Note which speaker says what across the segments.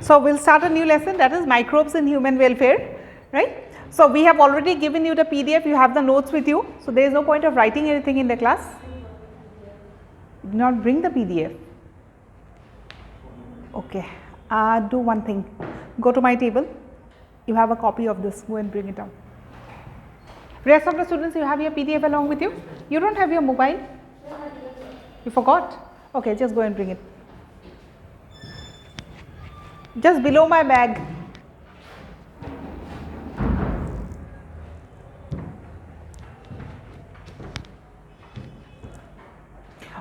Speaker 1: So we'll start a new lesson, that is microbes in human welfare, right? So we have already given you the PDF, you have the notes with you. So there is no point of writing anything in the class. Do not bring the PDF. Okay, do one thing, go to my table, you have a copy of this, go and bring it down. Rest of the students, you have your PDF along with you? You don't have your mobile? You forgot? Okay, just go and bring it. Just below my bag.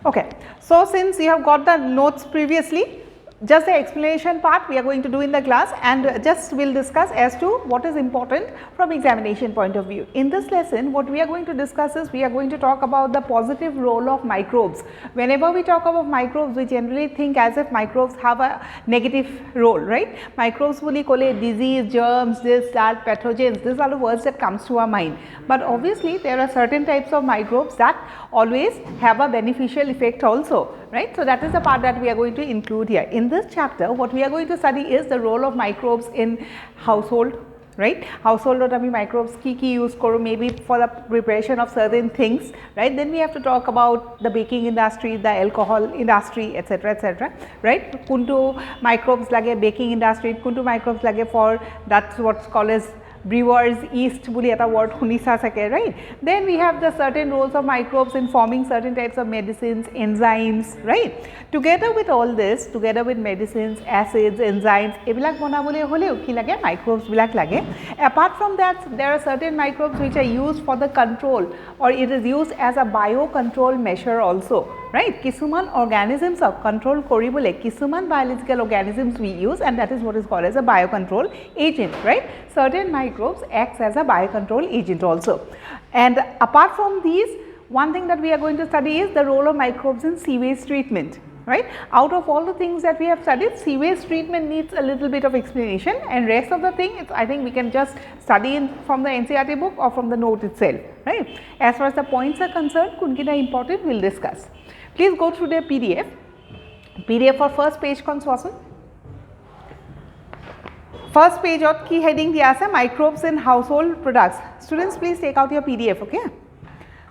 Speaker 1: Okay, so since you have got the notes previously, just the explanation part we are going to do in the class, and just we will discuss as to what is important from examination point of view. In this lesson, what we are going to discuss is we are going to talk about the positive role of microbes. Whenever we talk about microbes, we generally think as if microbes have a negative role, right? Microbes will call it disease, germs, this, that, pathogens, these are the words that comes to our mind. But obviously, there are certain types of microbes that always have a beneficial effect also, right? So that is the part that we are going to include here. In this chapter, what we are going to study is the role of microbes in household, right? Household or microbes ki use koro, maybe for the preparation of certain things, right? Then we have to talk about the baking industry, the alcohol industry, etc., right? Kuntu microbes lage baking industry, kuntu microbes lage for that's what's called as brewers yeast boli eta word hunisa sake, right? Then we have the certain roles of microbes in forming certain types of medicines, enzymes, right? Together with all this, together with medicines, acids, enzymes, ebilak bonabole holeo ki lage microbes bilak lage. Apart from that, there are certain microbes which are used for the control, or it is used as a biocontrol measure also, right? Kisuman organisms of control koribole, kisuman biological organisms we use, and that is what is called as a biocontrol agent, right? Certain microbes acts as a biocontrol agent also. And apart from these, one thing that we are going to study is the role of microbes in sewage treatment, right? Out of all the things that we have studied, sewage treatment needs a little bit of explanation, and rest of the thing, I think we can just study from the NCERT book or from the note itself, right? As far as the points are concerned, kunkita important we will discuss. Please go through the PDF. PDF for first page concern. First page of key heading diya ase microbes in household products. Students, please take out your PDF, okay?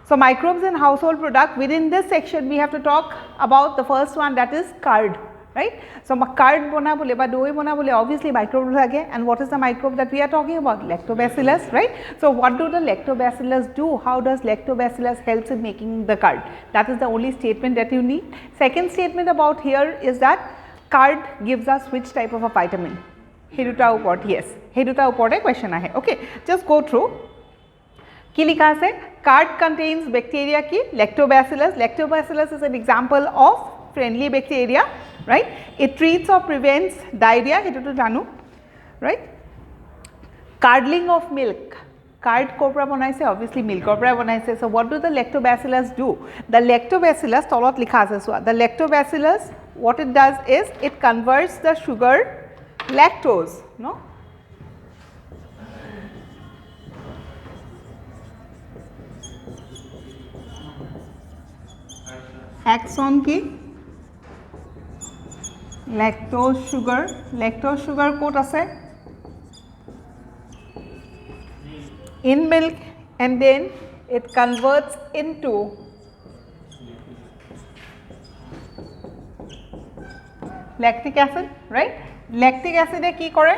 Speaker 1: So microbes in household product, within this section we have to talk about the first one, that is curd, right? So curd bona bole ba doi bona bole obviously microbes lage, and what is the microbe that we are talking about? Lactobacillus, right? So what do the lactobacillus do? How does lactobacillus helps in making the curd? That is the only statement that you need. Second statement about here is that curd gives us which type of a vitamin? Heduta uport, yes. Heduta uport question ahe. Okay, just go through. Ki likha ase? Curd contains bacteria ki lactobacillus. Lactobacillus is an example of friendly bacteria, right? It treats or prevents diarrhea, hetu to janu, right? Curdling of milk. Curd kopra banaise, obviously milk kopra banaise. So what do the lactobacillus do? The lactobacillus, tolot likha ase swa. The lactobacillus, what it does is it converts the sugar lactose, no? Acts on ki lactose sugar kot ase in milk, and then it converts into lactic acid, right? Lactic acid e ki kore?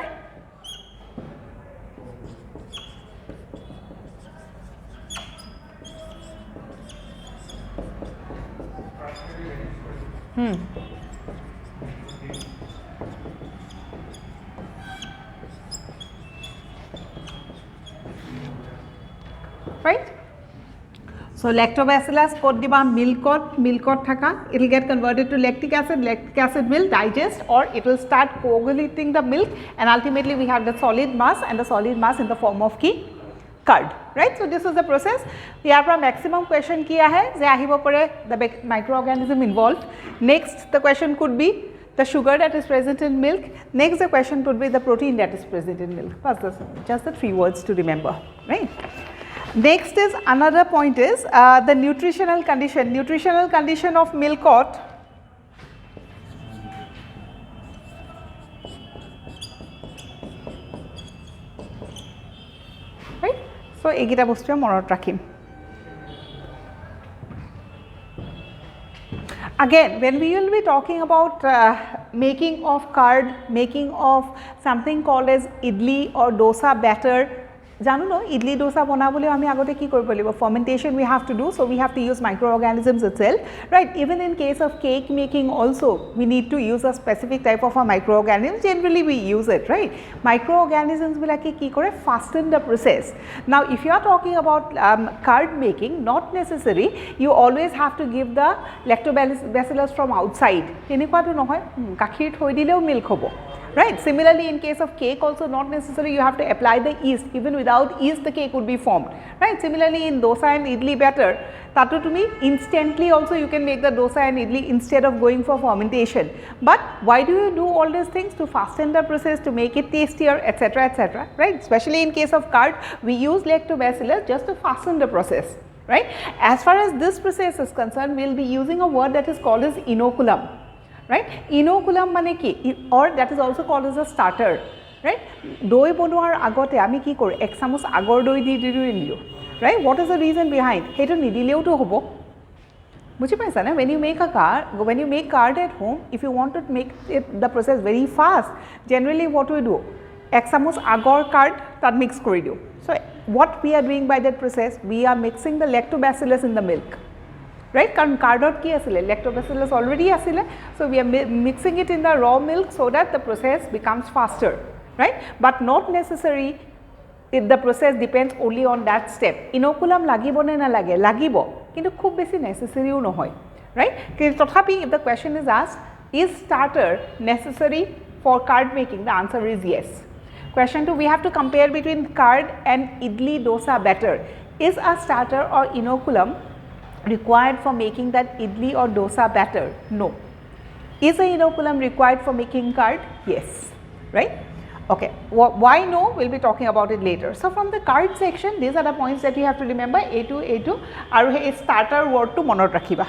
Speaker 1: Right? So lactobacillus kot diba milkot thaka, it will get converted to lactic acid will digest, or it will start coagulating the milk, and ultimately we have the solid mass, and the solid mass in the form of ki curd, right? So this is the process. Here from maximum question kiya hai je ahibo pare the microorganism involved. Next the question could be the sugar that is present in milk. Next the question could be the protein that is present in milk. Just the 3 words to remember, right? Next is another point is the nutritional condition of milkot এইকেইটা বস্তুৱে মনত ৰাখিম Again, when we will be talking about making of curd, making of something called as idli or dosa batter, janu no idli dosa banabole ami agote ki koribo lagibo fermentation we have to do, so we have to use microorganisms itself, right? Even in case of cake making also we need to use a specific type of a microorganism. Generally we use it, right? Microorganisms bilake ki kore fasten the process. Now if you are talking about curd making, not necessary you always have to give the lactobacillus from outside, enekwa to nohoy gakhir thoi dileo milk hobo, right? Similarly in case of cake also not necessarily you have to apply the yeast, even without yeast the cake would be formed, right? Similarly in dosa and idli batter, tato tumi instantly also you can make the dosa and idli instead of going for fermentation. But why do you do all these things? To fasten the process, to make it tastier, etc., right? Especially in case of curd we use lactobacillus just to fasten the process, right? As far as this process is concerned, we will be using a word that is called as inoculum, right? Inoculum mane ki, or that is also called as a starter, right? Doi bonuar agote ami ki kore ek chamus agor doi di dilu, right? What is the reason behind? Heto nidileu to hobo. Buji paisa na, when you make curd at home, if you want to make the process very fast, generally what we do? Ek chamus agor curd tat mix kori diu. So what we are doing by that process? We are mixing the lactobacillus in the milk, right? Karon cardot ki asile lactobacillus already asile, so we are mixing it in the raw milk so that the process becomes faster, right? But not necessary the process depends only on that step. Inoculum lagibo ne na lage lagibo, kintu khub beshi necessary no hoy, right? Tothapi if the question is asked, is starter necessary for curd making? The answer is yes. Question 2, we have to compare between curd and idli dosa batter. Is a starter or inoculum required for making that idli or dosa batter? No. Is a inoculum required for making curd? Yes, right? Okay, why no? We'll be talking about it later. So from the curd section, these are the points that you have to remember, A2 aru he starter word to monot rakhiba.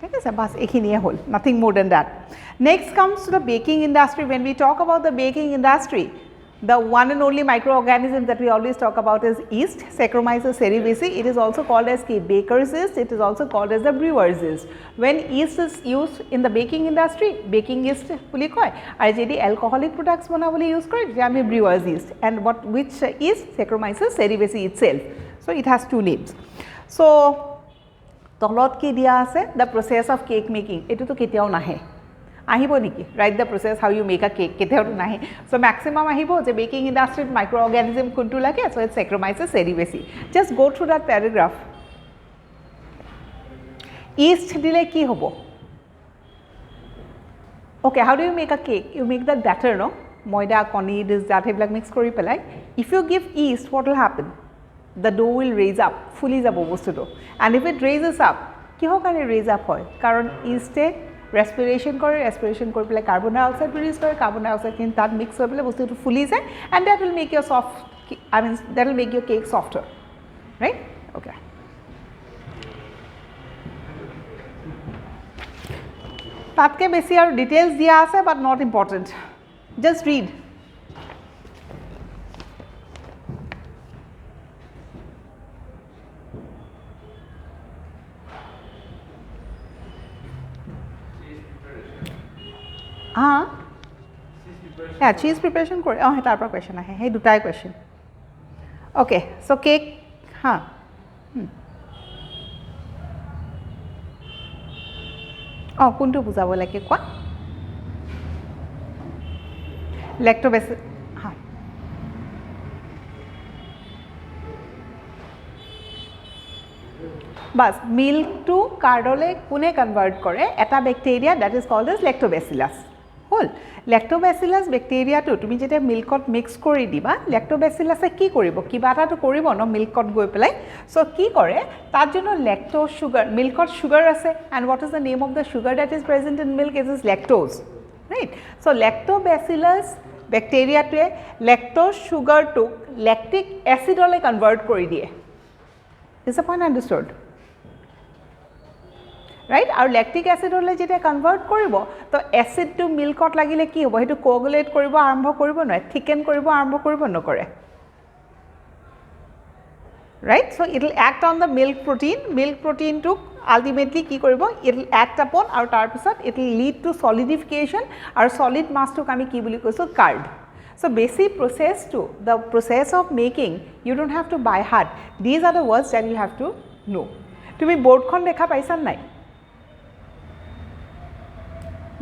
Speaker 1: Okay, so bas ekhiniye hol, nothing more than that. Next comes to the baking industry. When we talk about the baking industry, the one and only microorganism that we always talk about is yeast, Saccharomyces cerevisiae. It is also called as baker's yeast. It is also called as the brewer's yeast. When yeast is used in the baking industry, baking yeast boli koy, ar jedi alcoholic products banabole use kore, je ami brewer's yeast. And which is Saccharomyces cerevisiae itself. So it has two names. So tolot ki dia ase the process of cake making. Etu to ketiao nahe. Ahibo niki, write the process how you make a cake, keteo to nahi. So maximum ahibo je baking industry microorganism kuntu lage, so it's Saccharomyces cerevisiae. Just go through that paragraph. Yeast dile ki hobo? Okay, how do you make a cake? You make that batter, no? Moida, koni, this, that, heblak mix kori pelai. If you give yeast, what will happen? The dough will raise up, fully jabo bostu do. And if it raises up, kiho kane raise up hoy? Karon yeast e respiration kore pele carbon dioxide produce kore, carbon dioxide kin tat mix hoy pele bostu to fully jay, and that will make your that will make your cake softer, right? Okay. Tatke beshi aru details dia ase, but not important. Just read. Yeah, cheese preparation kore. Oh, hetar par question ahe. Hey, dutai question. Okay, so cake, Oh, kuntu bujabo lage kwa? Lactobacillus. Bas milk to cardole kune convert kore eta bacteria that is called as lactobacillus. Hol lactobacillus bacteria to tumi jete milkot mix kori diba lactobacillus e ki koribo kiba ta to koribo no milkot goi pelai, so ki kore tar jonno lactose sugar, milkot sugar ase, and what is the name of the sugar that is present in milk? It is lactose, right? So lactobacillus bacteria to lactose sugar to lactic acid ole convert kori die. Is the point understood? Right? Our lactic acid hole jeta convert koribo, to acid to milkot lagile ki hobo, hetu coagulate koribo arambho koribo noy, thicken koribo arambho koribo nokore. right? So it will act on the milk protein to ultimately ki koribo, it will act upon aru tar pisot it will lead to solidification aru solid mass to kami ki boli koiso card. So basic process to the process of making, you don't have to by heart, these are the words that you have to know. Tumi board khon dekha paisa nai?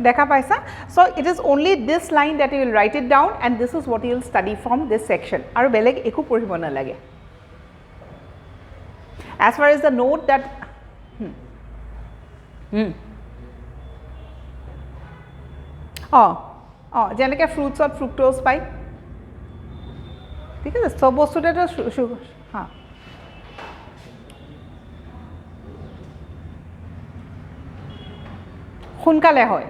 Speaker 1: Dekha paisa? So it is only this line that you will write it down, and this is what you will study from this section aru beleg eku poribo na lage. As far as the note that যেনেকৈ ফ্ৰুটছত fructose পায়, ঠিক আছে, চব বস্তুতেতো sugar, হা সোনকালে হয়,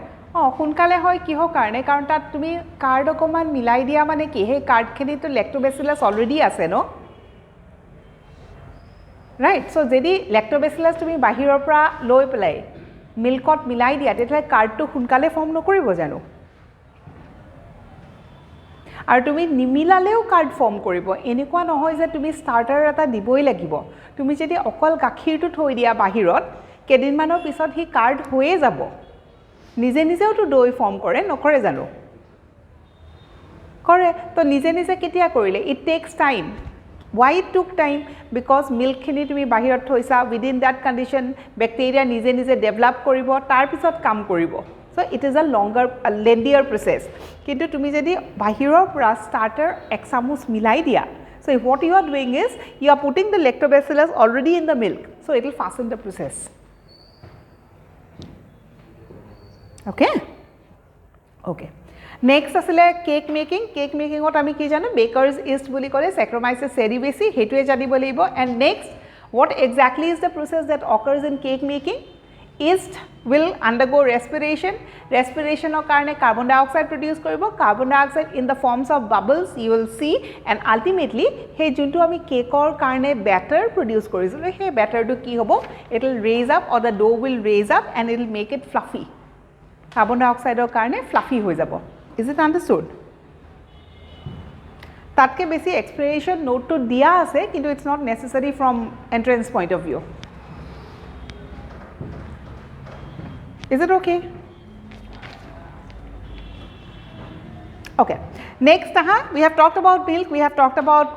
Speaker 1: সোনকালে হয় কিহৰ কাৰণে, কাৰণ তাত তুমি কাৰ্ড অকণমান মিলাই দিয়া মানে কি, সেই কাৰ্ডখিনিতো লেক্টোবেচিলাছ অলৰেডি আছে ন, ৰাইট। চ' যদি লেক্টোবেচিলাছ তুমি বাহিৰৰ পৰা লৈ পেলাই মিল্কত মিলাই দিয়া, তেতিয়াহ'লে কাৰ্ডটো সোনকালে ফৰ্ম নকৰিব জানো, আৰু তুমি নিমিলালেও কাৰ্ড ফৰ্ম কৰিব। এনেকুৱা নহয় যে তুমি ষ্টাৰ্টাৰ এটা দিবই লাগিব, তুমি যদি অকল গাখীৰটো থৈ দিয়া বাহিৰত, কেইদিনমানৰ পিছত সি কাৰ্ড হৈয়ে যাব, নিজে নিজেওতো দৈ ফৰ্ম কৰে, নকৰে জানো, কৰে। তো নিজে নিজে কেতিয়া কৰিলে, it takes time. Why it took time? Because milkখিনি তুমি বাহিৰত থৈছা, within that condition bacteria নিজে নিজে ডেভেলপ কৰিব, তাৰ পিছত কাম কৰিব। So it is a longer, a lengthier process. কিন্তু তুমি যদি বাহিৰৰ পৰা starter এক চামুচ মিলাই দিয়া, so what you are doing is you are putting the lactobacillus already in the milk, so it will fasten the process. Okay? Okay. Next asile cake making. Cake making ot ami ki jano, baker's yeast boli kore, Saccharomyces cerevisiae, hetue janibo lagibo. And next, what exactly is the process that occurs in cake making? Yeast will undergo respiration. Respiration or karone carbon dioxide produce koribo. Carbon dioxide in the forms of bubbles you will see, and ultimately he juntu ami cake or karone batter produce korisilo, he batter to ki hobo, it will raise up, or the dough will raise up and it will make it fluffy. Carbon dioxide or karone fluffy hoi jabo. Is it understood? Tatke besi explanation note to diya ase, kintu it's not necessary from entrance point of view. Is it okay? Okay. Next, we have talked about milk, we have talked about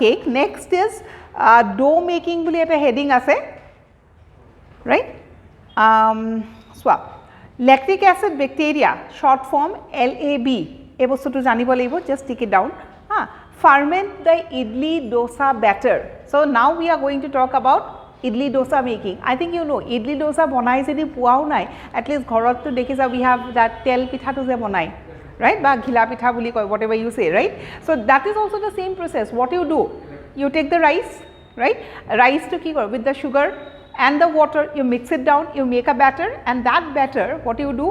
Speaker 1: cake. Next is dough making boli eta heading ase, right? Swap. Lactic acid bacteria, short form LAB, এই বস্তুটো জানিব লাগিব, just take it down. Ferment the idli dosa batter. So now we are going to talk about idli dosa making. I think you know, idli dosa bonai jodi puao nai, at least ghorat to dekhisa we have that tel pitha to je bonai, right? Ba ghila pitha boli koi, whatever you say, right? So that is also the same process. What you do, you take the rice, right? Rice to ki kor with the sugar and the water, you mix it down, you make a batter, and that batter, what you do,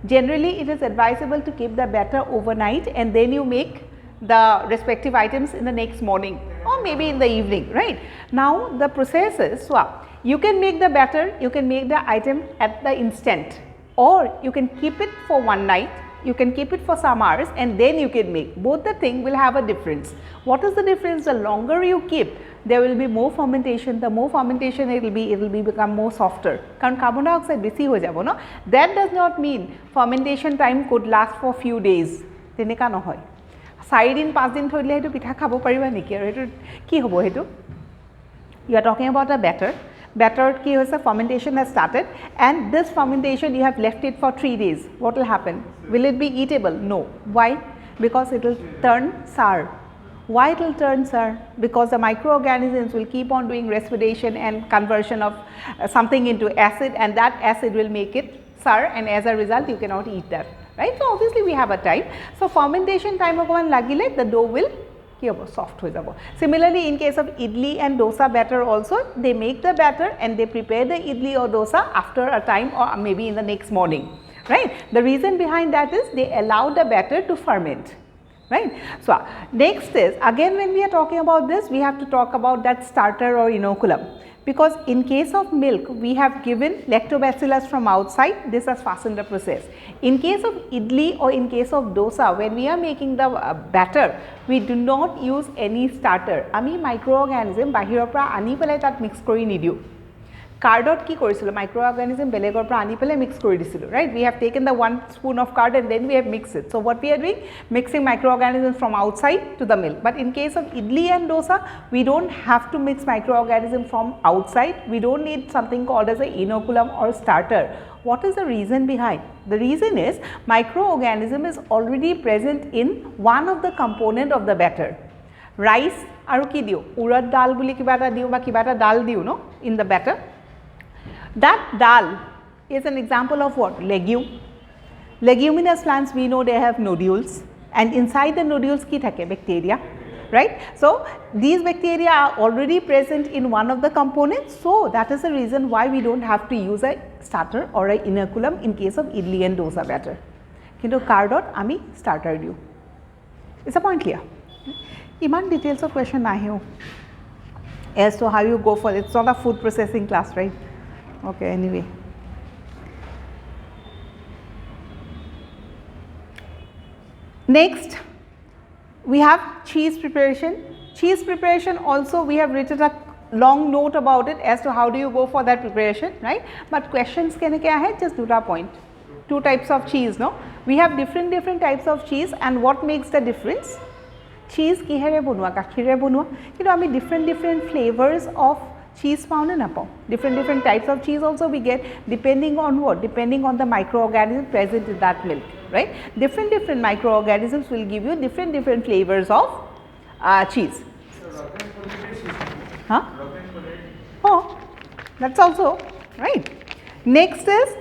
Speaker 1: generally it is advisable to keep the batter overnight, and then you make the respective items in the next morning or maybe in the evening, right? Now the process is, swap. You can make the batter, you can make the item at the instant, or you can keep it for one night, you can keep it for some hours, and then you can make. Both the thing will have a difference. What is the difference? The longer you keep, there will be more fermentation. The more fermentation it will be become more softer. Karon carbon dioxide besi hoy jabo no. That does not mean fermentation time could last for few days. Teneka nohoy. 4 din 5 din thoi dile hetu pitha khabo pariba niki, aru hetu ki hobo hetu? You are talking about a batter. Batter ki hoise, fermentation has started, and this fermentation you have left it for 3 days. What will happen? Will it be eatable? No. Why? Because it will turn sour. Why it will turn sour? Because the microorganisms will keep on doing respiration and conversion of something into acid, and that acid will make it sour, and as a result you cannot eat that, right? So obviously we have a time. So fermentation time okoman lagile the dough will ki hobo, soft hoi jabo. Similarly, in case of idli and dosa batter also, they make the batter and they prepare the idli or dosa after a time, or maybe in the next morning, right? The reason behind that is they allow the batter to ferment, right? So next is, again when we are talking about this, we have to talk about that starter or inoculum. because in case of milk we have given lactobacillus from outside, this has fastened the process. In case of idli or in case of dosa, when we are making the batter, we do not use any starter. Ami microorganism bahirar pora ani pelai tat mix kori nidiu. Cardot ki korisilo microorganism belegor pora ani pelai mix kori disilu, right? We have taken the 1 spoon of card and then we have mixed it. So what we are doing, mixing microorganisms from outside to the milk. But in case of idli and dosa, we don't have to mix microorganism from outside. We don't need something called as a inoculum or starter. What is the reason behind? The reason is microorganism is already present in one of the component of the batter. Rice aru ki diu, urad dal boli kiba eta diu ba kiba eta dal diu no in the batter. That dal is an example of what? Legume. Leguminous plants, we know they have nodules, and inside the nodules ki thake? Bacteria, right? So these bacteria are already present in one of the components, so that is the reason why we don't have to use a starter or a inoculum in case of idli and dosa batter. Kintu cardot ami starter diu. Is the point clear? Iman details of question nahi as to how you go for it. It's not a food processing class, right? Okay, anyway. Next, we have cheese preparation. Cheese preparation also we have written a long note about it as to how do you go for that preparation, right? But questions can kya hai? Just duta point. 2 types of cheese, no? We have different types of cheese, and what makes the difference? Cheese kihere bonua, gakhire bonua. You know, I mean different flavors of cheese found in apple. Different types of cheese also we get, depending on what? Depending on the microorganism present in that milk, right? Different microorganisms will give you different flavors of cheese. Huh? Oh, that's also right. Next is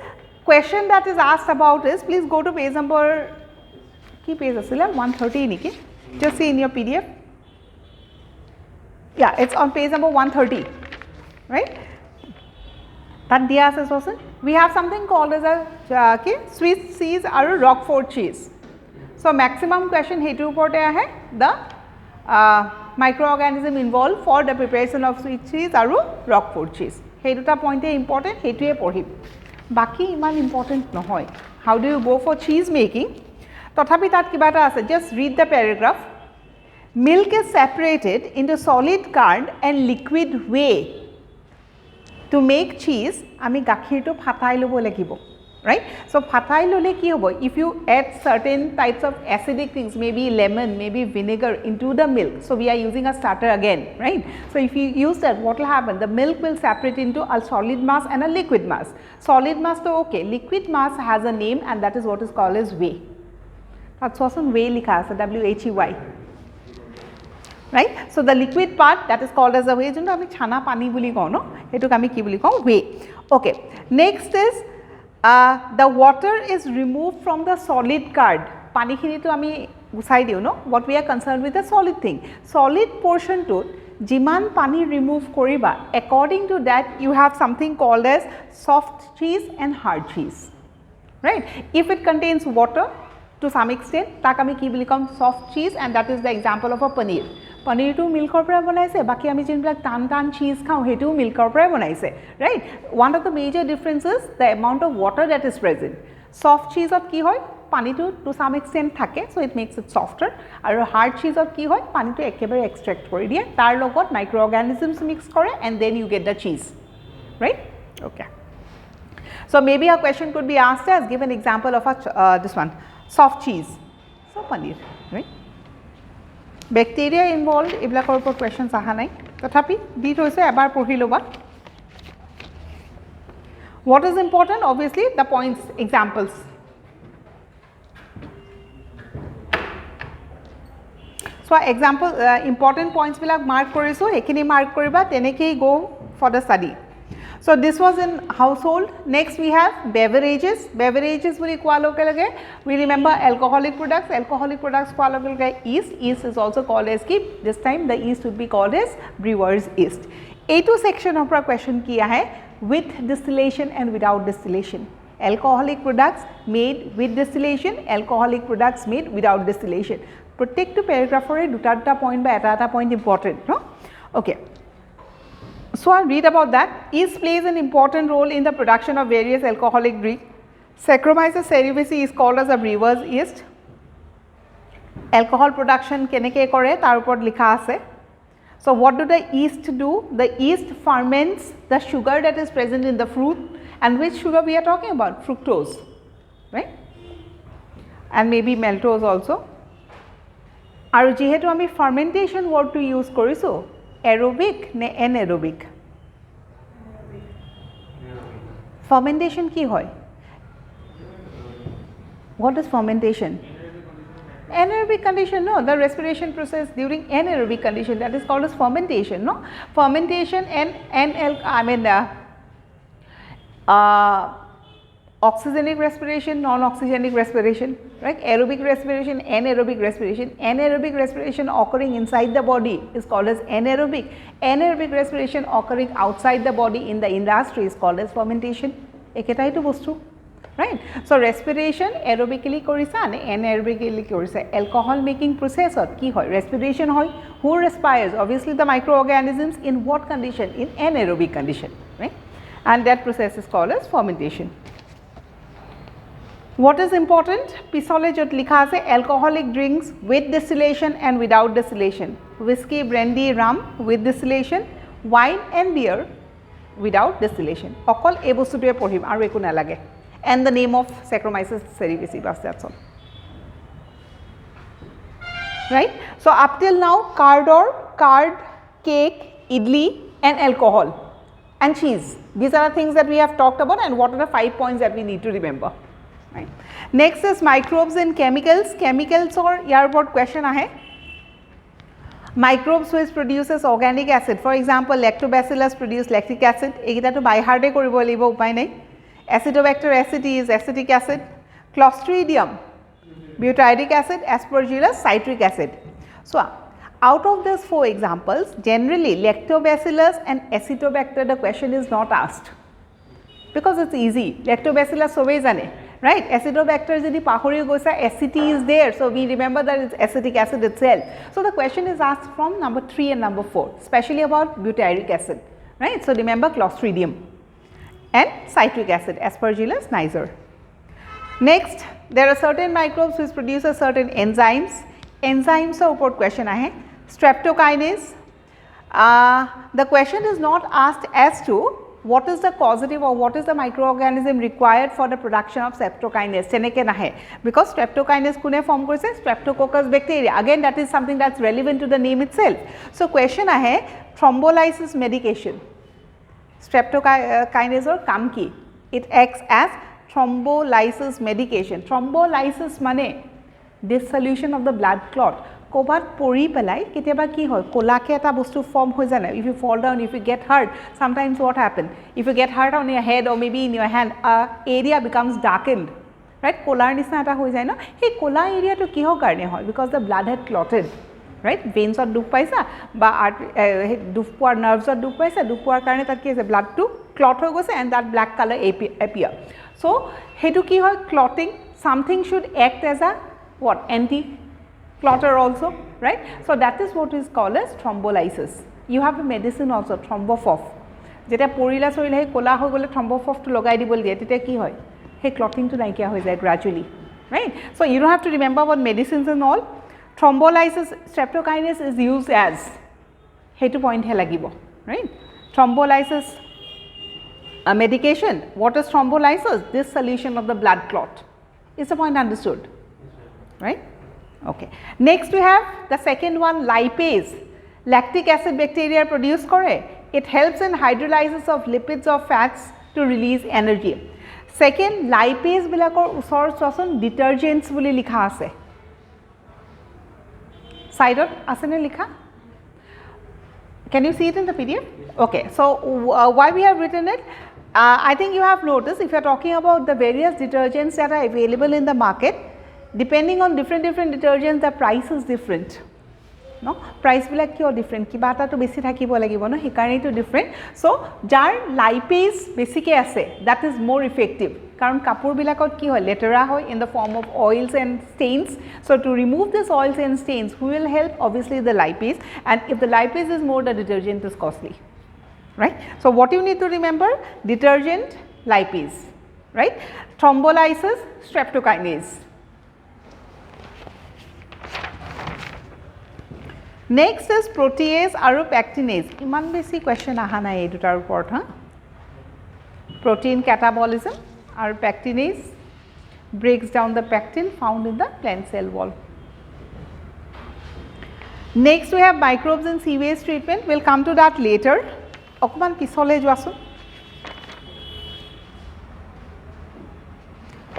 Speaker 1: question that is asked about is, please go to page number, ki page asila 130 niki. Just see in your PDF. Yeah, it's on page number 130. Right? That diya ase sosin. We have something called as a Swiss cheese or Roquefort cheese. So maximum question hetu uporte ahe the microorganism involved for the preparation of Swiss cheese or Roquefort cheese. Hey duta point e important, hetu e porhib. Baki iman important nohoy. How do you go for cheese making? Tothapi tat kiba eta ase, just read the paragraph. Milk is separated into solid curd and liquid whey. To make cheese, ami gakhir to phatai lobo lagibo, right? So phatai lole ki hobo? If you add certain types of acidic things, maybe lemon, maybe vinegar into the milk, so we are using a starter again, right? So if you use that, what will happen? The milk will separate into a solid mass and a liquid mass. Solid mass to okay, liquid mass has a name, and that is what is called as whey. That's also whey likha ase, W-H-E-Y. Right? So the liquid part that is called as a whey, jonto ami chana pani buli kau no, etuk ami ki buli kau? Whey. Okay. Next is the water is removed from the solid curd. Pani khini to ami gusai diu no. What we are concerned with the solid thing. Solid portion to jiman pani remove koriba. According to that, you have something called as soft cheese and hard cheese. Right? If it contains water, to some extent, tak ami ki buli kau? Soft cheese, and that is the example of a paneer. Paneer to milkor pora banaise, baki ami jinbilak tan cheese khau hetu milkor pora banaise, right? One of the major differences, the amount of water that is present. Soft cheese of ki hoy? Pani to some extent thake, so it makes it softer. Aru hard cheese of ki hoy? Pani to ekebare extract kori diye, tar logot microorganisms mix kore, and then you get the cheese, right? Okay. So maybe a question could be asked as, give an example of a this one, soft cheese. So paneer, right? Bacteria involved, iblakor upor questions aha nai. Tothapi di thoise ebar porhi loba. What is important? Obviously the points, examples. So example, important points bilak mark korisu, ekini mark koriba, tenekei go for the study. So this was in household. Next we have beverages. Beverages will equal lage. We remember alcoholic products. Alcoholic products equal lage yeast. Yeast is also called as ki. This time the yeast would be called as brewer's yeast. A2 section of our question kiya hai with distillation and without distillation. Alcoholic products made with distillation. Alcoholic products made without distillation. Protect to paragraph for a duta point by eta point important. No? Okay. So, I will read about that. Yeast plays an important role in the production of various alcoholic drinks. Saccharomyces cerevisiae is called as a brewer's yeast. Alcohol production keneke kore tar upor likha ase. So, what do the yeast do? The yeast ferments the sugar that is present in the fruit, and which sugar we are talking about? Fructose, right? And maybe maltose also. Aru jihetu ami fermentation word to use korisu, aerobic ne anaerobic? Fermentation ki hoy? What is fermentation? Anaerobic condition, no, the respiration process during anaerobic condition, that is called as fermentation, no. Fermentation and oxygenic respiration, non-oxygenic respiration, right? Aerobic respiration, anaerobic respiration. Anaerobic respiration occurring inside the body is called as anaerobic. Anaerobic respiration occurring outside the body in the industry is called as fermentation. Eketai to bostu, right? So, respiration aerobically korisa and anaerobically korisa. Alcohol making process ki hoy? Respiration hoy. Who respires? Obviously, the microorganisms. In what condition? In anaerobic condition, right? And that process is called as fermentation. What is important? Pisole jot likha ase alcoholic drinks with distillation and without distillation. Whiskey, brandy, rum with distillation, wine and beer without distillation. Okol ei bostutue porhim aru eku nalage. And the name of Saccharomyces cerevisiae, bas that's all. Right? So, up till now curd, cake, idli and alcohol and cheese. These are the things that we have talked about, and what are the 5 points that we need to remember. Right. Next is microbes and chemicals. Chemicals or yaar upor question ahe. Microbes which produces organic acid. For example, lactobacillus produce lactic acid. Ekita to by heart koribo lagibo upai nai. Acidobacter aceti is acetic acid. Clostridium butyric acid, Aspergillus citric acid. So, out of these 4 examples, generally lactobacillus and acetobacter the question is not asked, because it is easy. Lactobacillus sobe jane, right? Acetobacter jodi pahori goisa, aceti is there, so we remember that it is acetic acid itself. So, the question is asked from number 3 and number 4, especially about butyric acid, right? So, remember Clostridium and citric acid, Aspergillus niger. Next, there are certain microbes which produce certain enzymes. Enzymes are upor question ahe. Streptokinase. The question is not asked as to what is the causative or what is the microorganism required for the production of streptokinase. Teneke nahe, because streptokinase kune form korise? Streptococcus bacteria. Again, that is something that is relevant to the name itself. So, question ahe thrombolysis medication. Streptokinase or kam ki? It acts as thrombolysis medication. Thrombolysis mane dissolution of the blood clot. Kobat pori pelai ketiaba ki hoy kolake eta bostu form hoy jane. If you fall down, if you get hurt, sometimes what happen? If you get hurt on your head or maybe in your hand, area becomes darkened, right? Kolar nisna eta hoy jay na. Hey kola area to ki ho karne hoy? Because the blood had clotted, right? Veins or duk paisa ba duk poar nerves or duk paisa, duk poar karne tar ki ase blood to clot hoy goise and that black color appear. So, hetu ki hoy clotting, something should act as a what? Anti-clotter also, right? So, that is what is called as thrombolysis. You have a medicine also, Thrombophof. Jeta porila sorila he kola hoy gole Thrombophof to logai dibol diye, tete ki hoy? He clotting to naikia hoy jay gradually, right? So, you don't have to remember about medicines and all. Thrombolysis, streptokinase is used as hetu point he lagibo, right? Thrombolysis medication. What is thrombolysis? This solution of the blood clot. Is the point understood? Right? Okay. Next we have the second one, lipase. Lactic acid bacteria produce kore. It helps in hydrolysis of lipids or fats to release energy. Second, lipase bilakor usor chosun detergents boli likha ase. Side ot ase ne likha? Can you see it in the PDF? Okay. So, why we have written it? I think you have noticed, if you are talking about the various detergents that are available in the market, depending on different detergents, the price is different. No, price bilak kyo different. Kiba eta to besi thakibo lagibo no, hikarne to different. So, jar lipase besike ase, that is more effective. Karon kapur bilakot ki hoy letera hoy in the form of oils and stains. So, to remove this oils and stains, who will help? Obviously the lipase, and if the lipase is more, the detergent is costly. right. So, what you need to remember? Detergent, lipase, right. Thrombolysis, streptokinase. Next is protease aru pectinase. Iman besi question aha nai ei dutar uport ha. Protein catabolism aru pectinase breaks down the pectin found in the plant cell wall. Next we have microbes in sewage treatment. We will come to that later. Okman pisole joasun.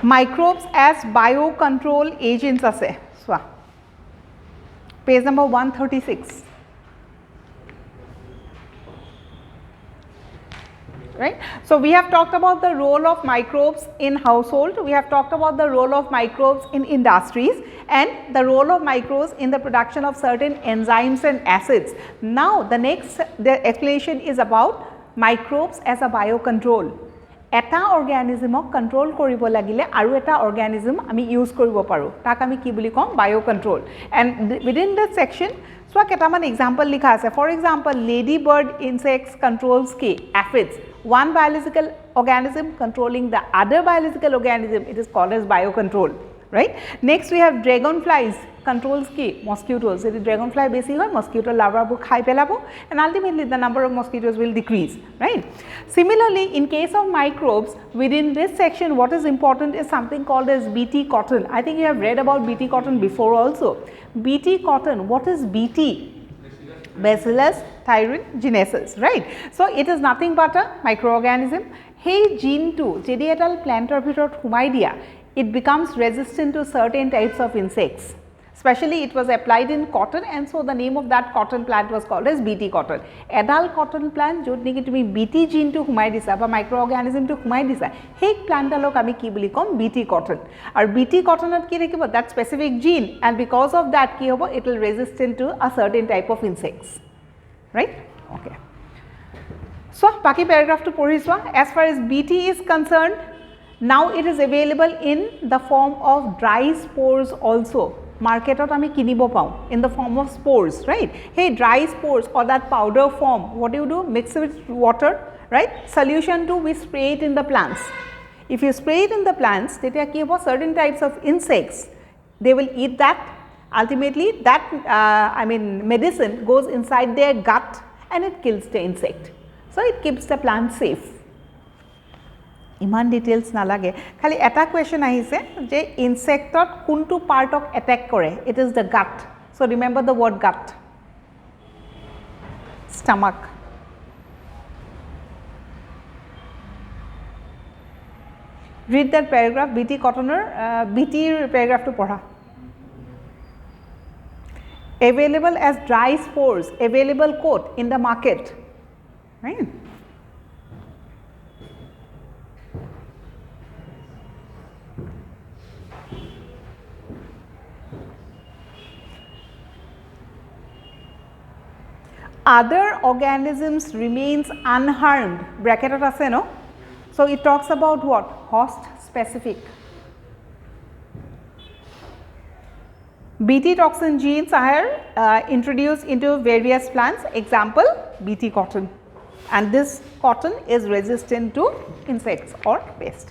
Speaker 1: Microbes as biocontrol agents ase. Swa. Page number 136. Right. So, we have talked about the role of microbes in household, we have talked about the role of microbes in industries and the role of microbes in the production of certain enzymes and acids. Now, the explanation is about microbes as a biocontrol. Eta organism control koribo lagile aru eta organism ami use koribo paru tak ami ki buli kom biocontrol, and within that section so ketaman example likha ase. For example, ladybird insects controls ki aphids, one biological organism controlling the other biological organism, it is called as biocontrol, right. Next we have dragonflies controls ki mosquitoes, it is dragonfly besi hoy mosquito larva bu khai pelabo and ultimately the number of mosquitoes will decrease, right. Similarly, in case of microbes within this section what is important is something called as Bt cotton. I think you have read about Bt cotton before also. Bt cotton, what is Bt? Bacillus thuringiensis, right. So, it is nothing but a microorganism. Hey gene to jedi etal planter bhitor humai dia, it becomes resistant to certain types of insects. Especially it was applied in cotton, and so the name of that cotton plant was called as Bt cotton. Adult cotton plant jot niki tumi Bt gene to humai disa ba microorganism to humai disa, hey plant alok ami ki boli kom Bt cotton. Our Bt cotton at ki rakhibo that specific gene, and because of that ki hobo it will resistant to a certain type of insects, right. Okay. So, baki paragraph to pori swa. As far as Bt is concerned, now it is available in the form of dry spores also. Market ot ami kinibo pao in the form of spores, right. Hey, dry spores or that powder form, what do you do? Mix it with water, right. Solution 2, we spray it in the plants. If you spray it in the plants, tetia ki hobo certain types of insects, they will eat that. Ultimately that medicine goes inside their gut and it kills the insect. So, it keeps the plant safe. Iman details nalage. Khali eta question ahise je insect ot kuntu part of attack kore, it is the gut. So, remember the word gut. Stomach. Read that paragraph, Bt cottoner, Bt paragraph to podha. Available as dry spores, available quote in the market, right. Other organisms remains unharmed, bracket ot ase no. So, it talks about what? Host specific. Bt toxin genes are introduced into various plants, example Bt cotton, and this cotton is resistant to insects or pests.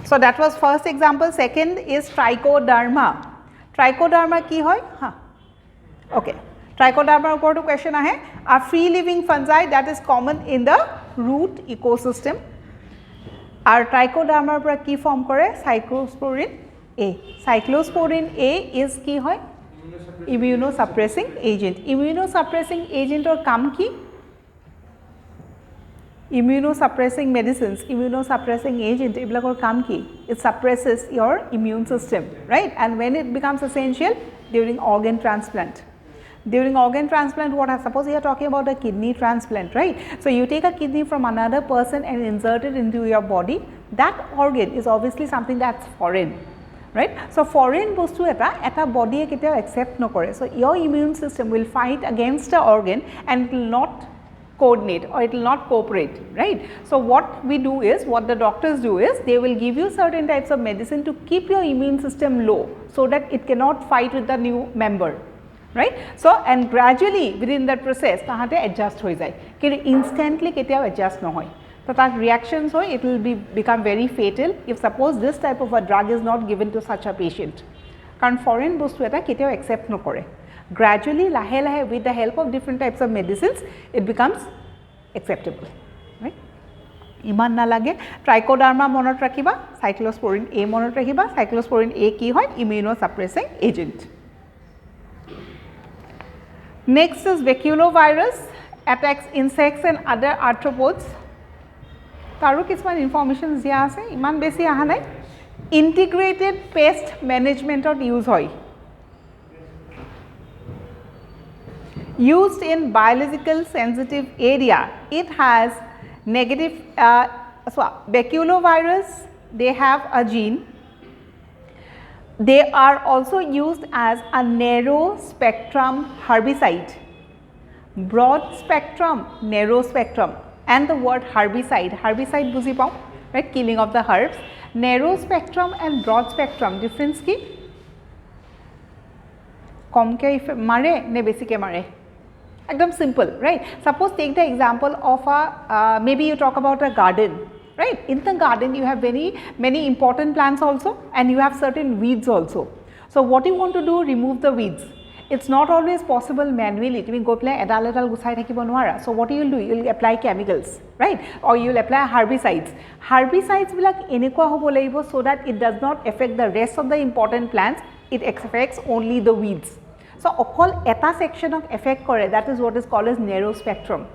Speaker 1: So, that was first example. Second is trichoderma. Trichoderma ki hoy? Okay. Trichoderma upor to question ahe, a free living fungi that is common in the root ecosystem. Our trichoderma pura ki form kore? Cyclosporin A. Cyclosporin A is ki hoy? Immunosuppressing agent. Immunosuppressing agent or kam ki? Immunosuppressing medicines, immunosuppressing agent, iblakor kam ki? It suppresses your immune system, right? And when it becomes essential? During organ transplant. During organ transplant, what suppose you are talking about a kidney transplant, right? So, you take a kidney from another person and insert it into your body, that organ is obviously something that is foreign, right. So, foreign bostu eta body e ketao accept no kore. So, your immune system will fight against the organ and it will not coordinate or it will not cooperate, right. So, what we do is, what the doctors do is, they will give you certain types of medicine to keep your immune system low, so that it cannot fight with the new member. right? So and gradually within that process tahate adjust hoi jay kintu instantly ketiao adjust nohoy so that reactions hoy it will become very fatal if suppose this type of a drug is not given to such a patient karon foreign bostu eta ketiao accept nokore gradually lahe lahe with the help of different types of medicines it becomes acceptable, right? ইমান নালাগে Trichoderma মনত ৰাখিবা সাইক্লোস্পোৰিন এ মনত ৰাখিবা সাইক্লোস্পোৰিন এ কি হয় ইমিউনোসাপ্ৰেছিং agent next is baculovirus attacks insects and other arthropods taru kisman information dia ase iman beshi aha nai integrated pest management ot use hoy used in biological sensitive area it has negative so baculovirus they have a gene they are also used as a narrow spectrum herbicide broad spectrum narrow spectrum and the word herbicide buji pao right killing of the herbs narrow spectrum and broad spectrum difference ki kom ke mare ne beshi ke mare ekdom simple right suppose take the example of a maybe you talk about a garden right in the garden you have many important plants also and you have certain weeds also so what you want to do remove the weeds it's not always possible manually tumi go play edal gusai thakibo nwara so what you will do you will apply chemicals right or you will apply herbicides bilak enekwa hobo laibo so that it does not affect the rest of the important plants it affects only the weeds so okol eta section of affect kore that is what is called as narrow spectrum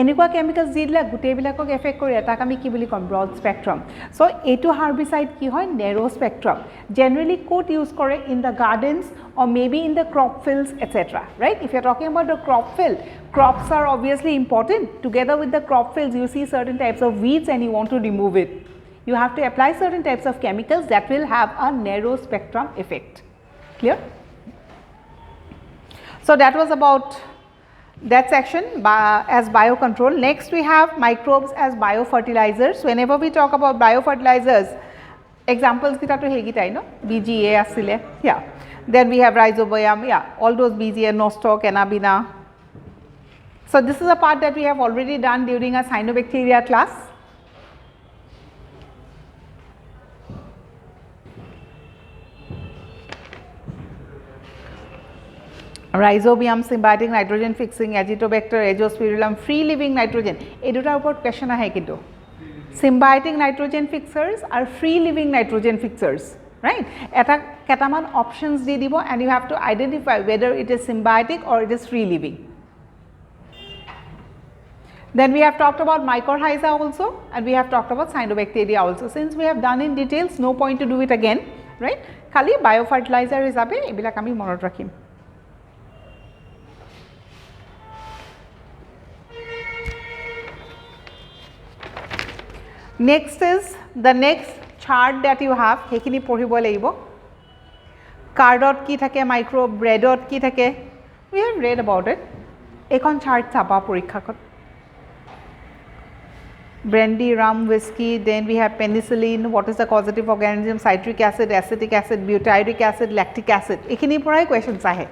Speaker 1: enekwa chemicals didla gutei bilakok affect kore eta kami ki boli kom broad spectrum so etu herbicide ki hoy narrow spectrum generally coat use kore in the gardens or maybe in the crop fields etc right if you are talking about the crop field crops are obviously important together with the crop fields you see certain types of weeds and you want to remove it you have to apply certain types of chemicals that will have a narrow spectrum effect clear so that was about that section as biocontrol. Next we have microbes as biofertilizers. Whenever we talk about biofertilizers, examples kita to hegitai no BGA asile yeah then we have rhizobium yeah all those BGA nostoc Ennabina so this is a part that we have already done during a cyanobacteria class. Rhizobium symbiotic nitrogen fixing Agitobacter azospirillum free living nitrogen ei dutar upor question ahe kintu symbiotic nitrogen fixers are free living nitrogen fixers right eta ketaman options di dibo and you have to identify whether it is symbiotic or it is free living then we have talked about mycorrhiza also and we have talked about cyanobacteria also since we have done in details no point to do it again right khali biofertilizer hisabe ebila ami monot rakhim next is the next chart that you have hekini poribo laibo cardot ki thake microbe breadot ki thake we have read about it ekon chart chapa porikha kon brandy rum whiskey then we have penicillin what is the causative organism citric acid acetic acid butyric acid lactic acid ekini porai questions ahe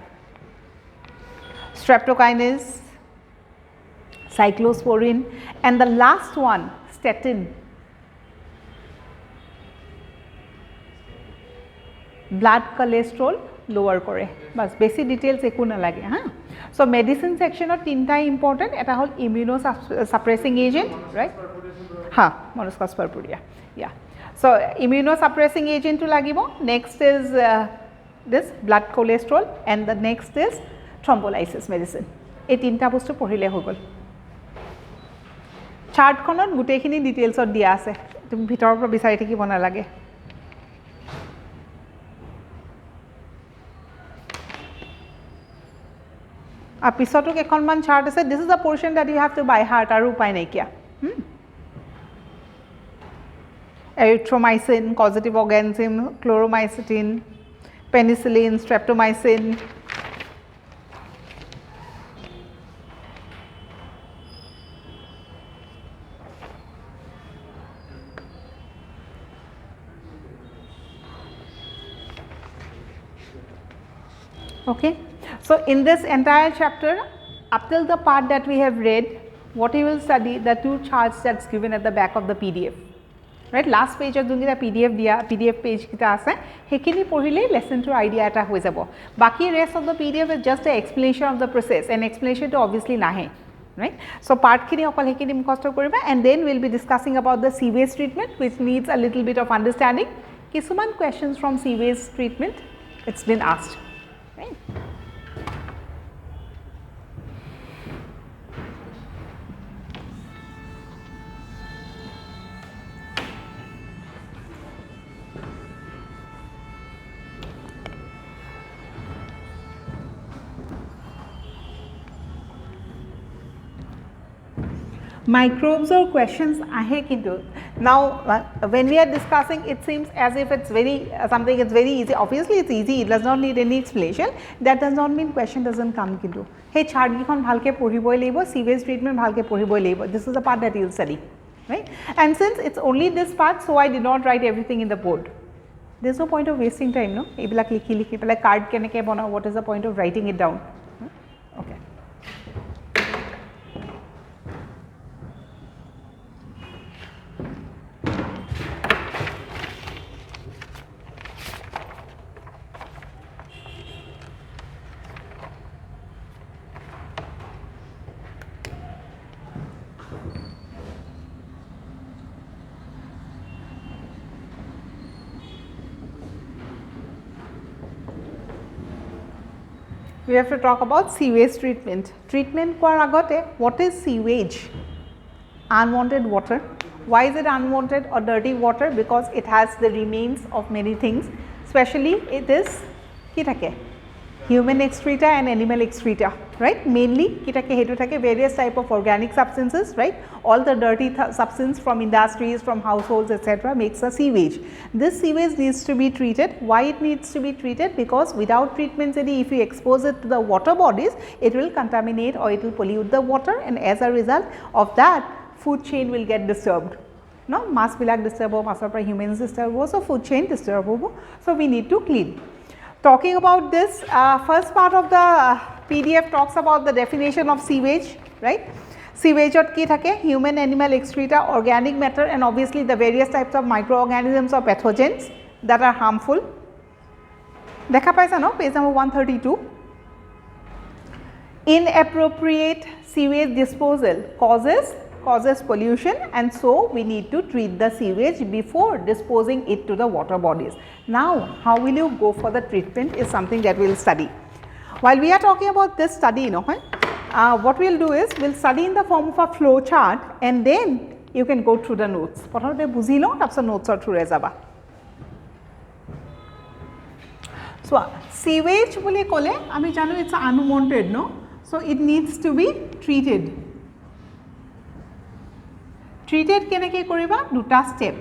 Speaker 1: streptokinase cyclosporin and the last one statin blood cholesterol lower kore bas basic details eku na lage ha so medicine section of tinta important eta hol immunosuppressing agent right ha monoscos purpurea yeah so immunosuppressing agent to lagibo next is this blood cholesterol and the next is thrombolysis medicine ei tinta bostu pohile hogol chart khonot gutei khini details ot dia ase tumi bhitor pro bisari thaki bana lage pisotok ekonman chart ase this is the portion that you have to by heart aru upai nai kia erythromycin causative organism chloromycetin penicillin streptomycin okay So, in this entire chapter, up till the part that we have read, what you will study, the two charts that's given at the back of the PDF, right? Last page of the PDF page kita ase, hekini pohile lesson to idea eta hoi jabo. Baki rest of the PDF is just the explanation of the process, and explanation to obviously nahe, right? So, part kini okol hekini mukhasto koriba, and then we will be discussing about the sewage treatment, which needs a little bit of understanding. Kisuman questions from sewage treatment, it's been asked, right? Microbes or questions ahe kintu. Now, when we are discussing, it seems as if it's very something it's very easy. Obviously, it's easy. It does not need any explanation. That does not mean question doesn't come kintu. Hey, chart gikhon bhalke poriboi laibo, sewage treatment bhalke poriboi laibo. This is the part that you will study, right? And since it's only this part, so I did not write everything in the board. There's no point of wasting time, no? Ebilak likhi like card keneke banao. What is the point of writing it down? Okay. We have to talk about sewage treatment. Treatment kwa agote, what is sewage? Unwanted water. Why is it unwanted or dirty water? Because it has the remains of many things, especially it is ki thake? Human excreta and animal excreta, right? Mainly ki thake hetu thake various type of organic substances, right? All the dirty substance from industries, from households, etc. makes a sewage. This sewage needs to be treated. Why it needs to be treated? Because without treatment, if you expose it to the water bodies, it will contaminate or it will pollute the water, and as a result of that, food chain will get disturbed. No, mass bilak disturb ho, mass pra humans disturb ho, so food chain disturb ho. So we need to clean. Talking about this, first part of the PDF talks about the definition of sewage, right? Sewage or ki thake? Human, animal excreta, organic matter, and obviously the various types of microorganisms or pathogens that are harmful. Dekha paisa no, page number 132. Inappropriate sewage disposal causes pollution, and so we need to treat the sewage before disposing it to the water bodies. Now, how will you go for the treatment is something that we will study. While we are talking about this study, what we will do is we will study in the form of a flow chart, and then you can go through the notes. Prothomote buzi lo, tapsot notes or through jaba. So, sewage bole kole ami jano it's unwanted, no? So, it needs to be treated. Treated keneke koriba? Duta step.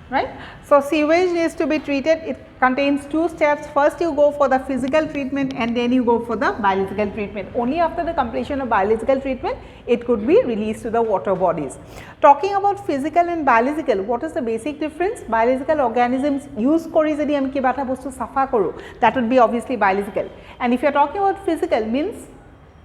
Speaker 1: Right? So, sewage needs to be treated. It contains two steps. First you go for the physical treatment, and then you go for the biological treatment. Only after the completion of biological treatment, it could be released to the water bodies. Talking about physical and biological, what is the basic difference? Biological organisms use kori jodi ami kiba eta bostu safa koru, that would be obviously biological. And if you are talking about physical, means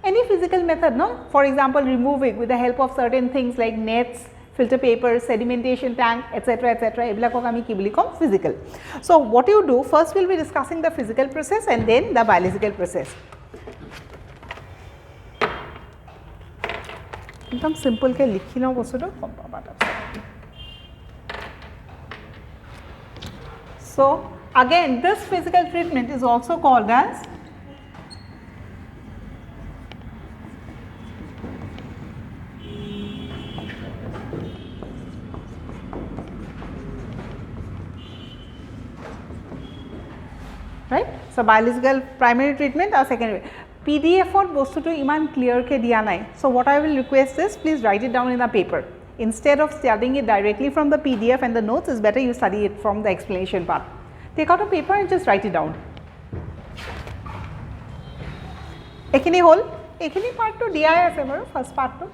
Speaker 1: any physical method, no? For example, removing with the help of certain things like nets, filter paper, sedimentation tank, etc., etc. Ebilakok ami ki boli kom? Physical. So, what you do, first we will be discussing the physical process and then the biological process. Ekdam simple ke likhi lao bostu to kom paba ta. So, again this physical treatment is also called as right. So, biological primary treatment or secondary. PDF or bostu to iman clear ke diya nai. So, what I will request is please write it down in a paper. Instead of studying it directly from the PDF and the notes, is better you study it from the explanation part. Take out a paper and just write it down. এইখিনি হ'ল এইখিনি পাৰ্টটো দিয়াই আছে বাৰু first পাৰ্টটো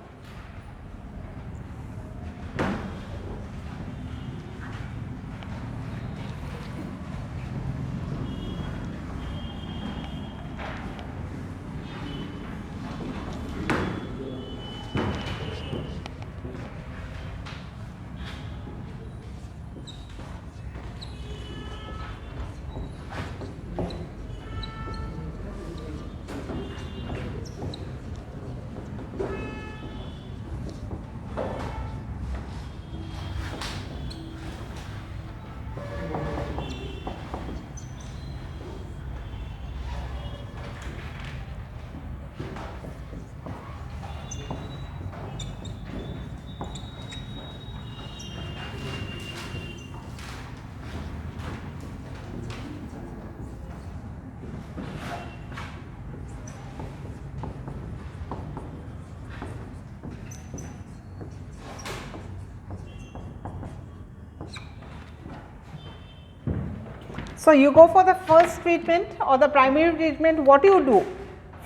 Speaker 1: So you go for the first treatment or the primary treatment, what you do?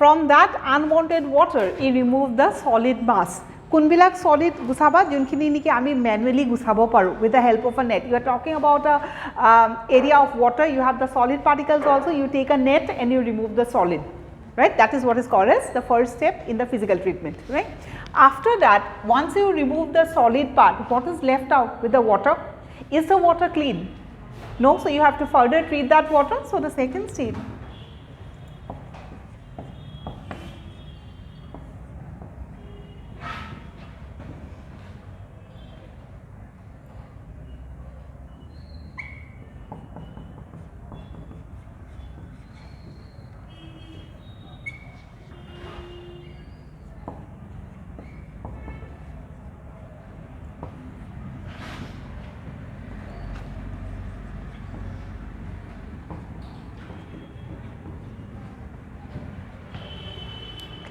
Speaker 1: From that unwanted water, you remove the solid mass. Kunbilak solid gusaba, junkhini niki ami manually gusabo paru with the help of a net. You are talking about a area of water, you have the solid particles also, you take a net and you remove the solid, right? That is what is called as the first step in the physical treatment, right? After that, once you remove the solid part, what is left out with the water? Is the water clean? No, so you have to further treat that water. So the second stage.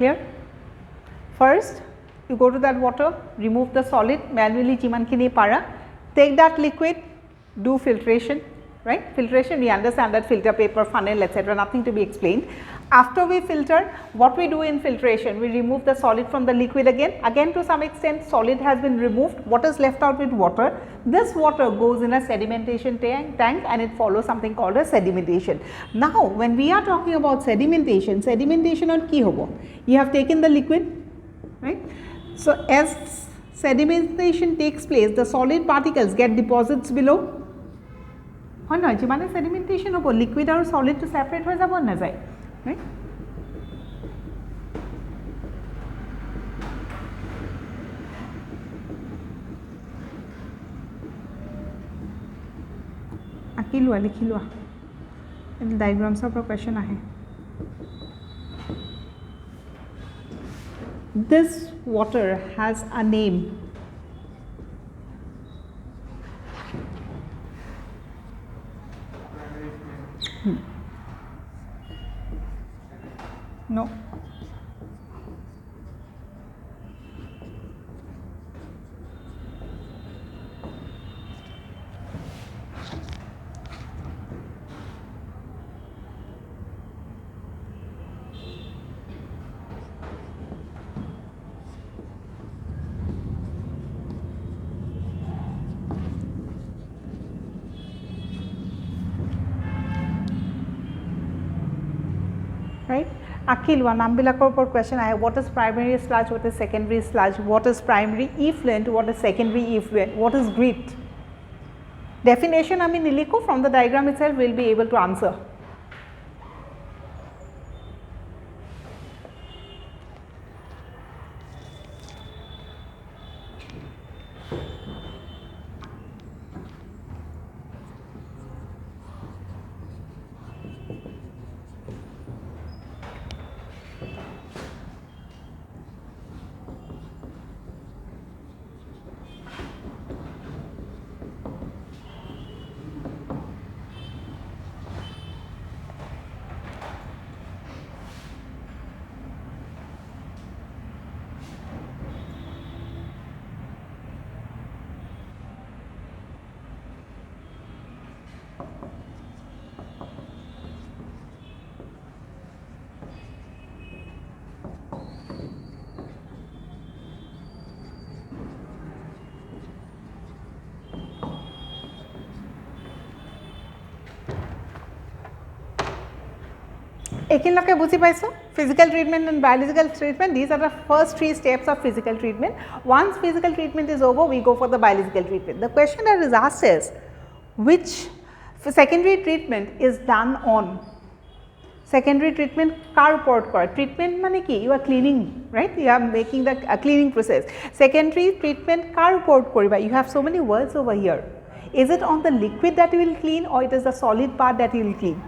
Speaker 1: Clear? First, you go to that water, remove the solid manually jimankhini para, take that liquid, do filtration, right? Filtration, we understand that filter paper, funnel, etc., nothing to be explained. After we filter, what we do in filtration? We remove the solid from the liquid again. Again, to some extent, solid has been removed. What is left out with water? This water goes in a sedimentation tank and it follows something called a sedimentation. Now, when we are talking about sedimentation, sedimentation on ki hobo? You have taken the liquid, right? So, as sedimentation takes place, the solid particles get deposits below. হয় নহয় যিমানে sedimentation হ'ব liquid আৰু solid to separate হৈ যাব নাযায় right আঁকি লোৱা লিখি লোৱা ডায়াগ্ৰামছৰ পৰা কোৱেশ্চন আহে This water has a name. No. Right? Akilwa, nambilakor por question I have what is primary sludge, what is secondary sludge, what is primary effluent, what is secondary effluent, what is grit. Definition I mean niliko from the diagram itself will be able to answer. Ekinloke buji paiso, physical treatment and biological treatment, these are the first 3 steps of physical treatment. Once physical treatment is over, we go for the biological treatment. The question that is asked is, which secondary treatment is done on? Secondary treatment car uport kora, treatment mane ki, you are cleaning, right? You are making the cleaning process. Secondary treatment car uport koriba, you have so many words over here. Is it on the liquid that you will clean, or it is the solid part that you will clean?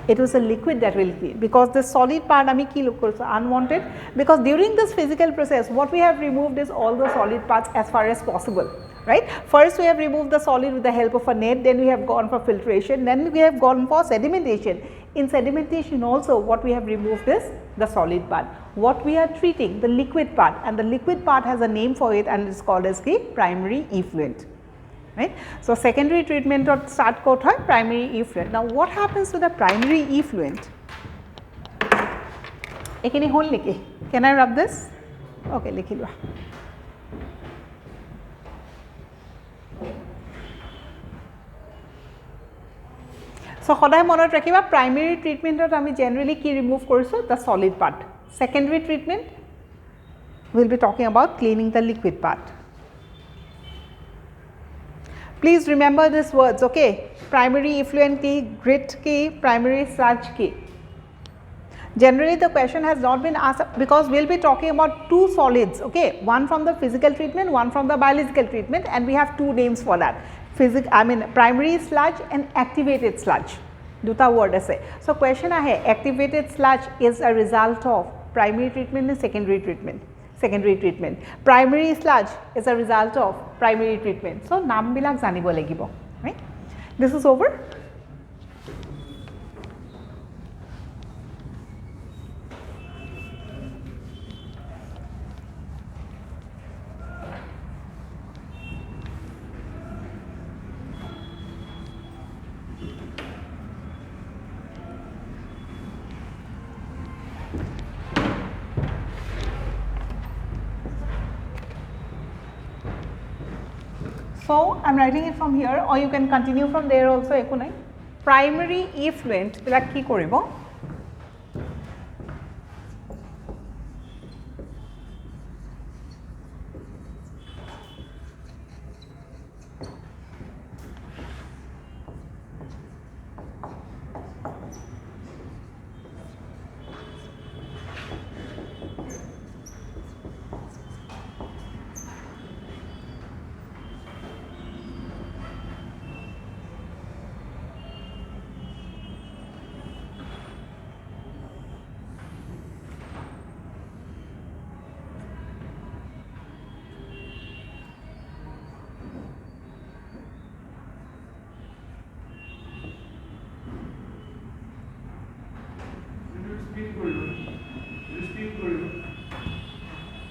Speaker 1: It was a liquid that will clean, because the solid part ami ki look korso unwanted, because during this physical process what we have removed is all the solid parts as far as possible, right. First we have removed the solid with the help of a net, then we have gone for filtration, then we have gone for sedimentation. In sedimentation also what we have removed is the solid part. What we are treating, the liquid part, and the liquid part has a name for it, and it is called as the primary effluent. Right. So, secondary treatment or start quote hoy primary effluent. Now, what happens to the primary effluent? Ekini hol niki? Can I rub this? Okay, likhi lua. So, hoday monot rakhiba primary treatment ot ami generally ki remove koriso the solid part. Secondary treatment we will be talking about cleaning the liquid part. Please remember these words, okay? Primary effluent ki, grit ki, primary sludge ki. Generally the question has not been asked, because we will be talking about 2 solids, okay? One from the physical treatment, one from the biological treatment, and we have 2 names for that. Primary sludge and activated sludge. Duta word ase. So question ahe, activated sludge is a result of primary treatment and secondary treatment. Secondary treatment. Primary sludge is a result of primary treatment. So, naam bilak janibo lagibo, right? This is over. So, I am writing it from here, or you can continue from there also, eku nai. Primary effluent bilak ki koribo?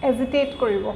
Speaker 1: Hesitate koribo.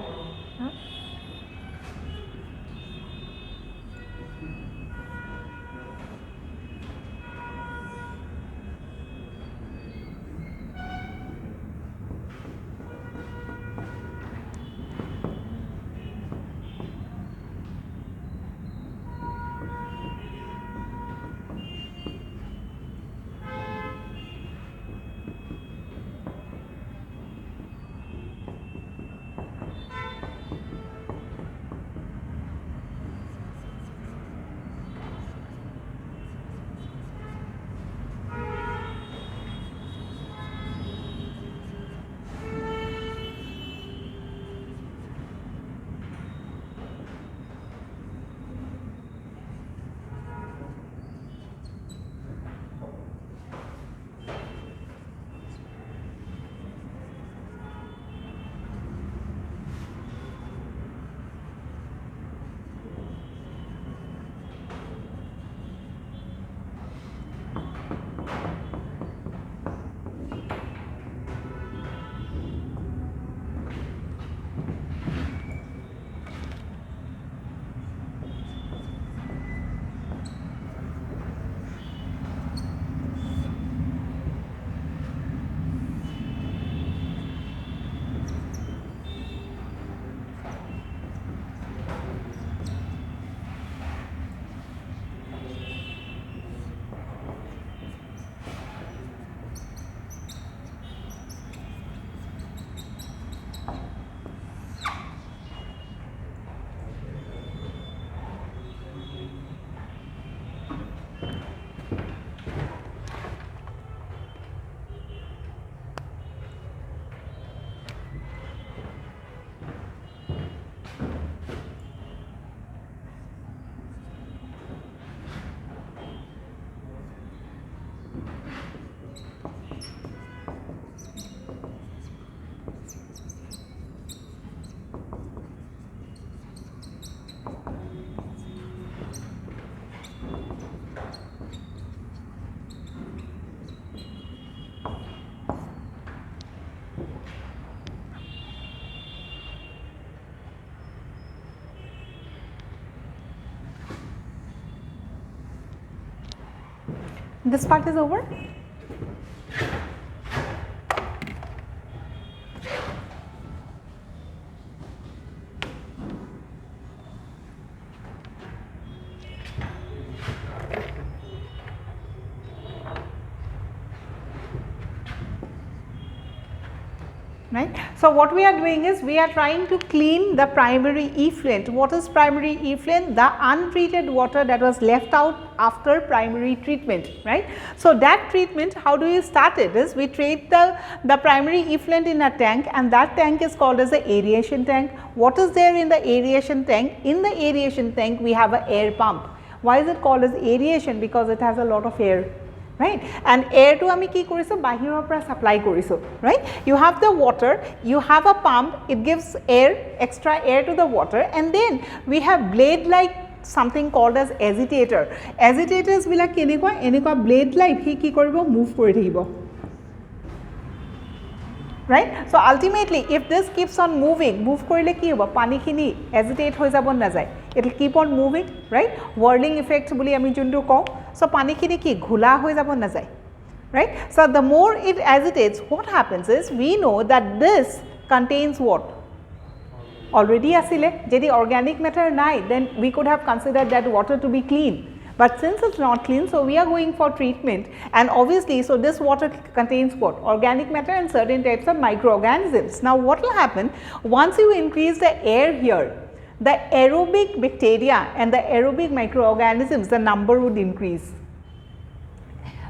Speaker 1: This part is over. Right. So, what we are doing is we are trying to clean the primary effluent. What is primary effluent? The untreated water that was left out after primary treatment, right. So, that treatment, how do you start it is we treat the primary effluent in a tank, and that tank is called as the aeration tank. What is there in the aeration tank? In the aeration tank we have an air pump. Why is it called as aeration? Because it has a lot of air. Right, and air to ami ki koriso bahirar pora supply koriso, right. You have the water, you have a pump, it gives air, extra air to the water, and then we have blade like something called as agitator. Agitators bilak enekwa blade like he ki koribo move kori thakibo, right. So, ultimately if this keeps on moving, move korile ki hobo, pani khini agitate hoi jabo na jay, it will keep on moving, right. Whirling effect boli ami juntu ko. So, pani khini ki ghula hoi jabo na jay, right. So, the more it agitates, what happens is we know that this contains what? Already asile, jedi organic matter nai, then we could have considered that water to be clean. But since it is not clean, so we are going for treatment, and obviously, so this water contains what? Organic matter and certain types of microorganisms. Now, what will happen once you increase the air here? The aerobic bacteria and the aerobic microorganisms, the number would increase.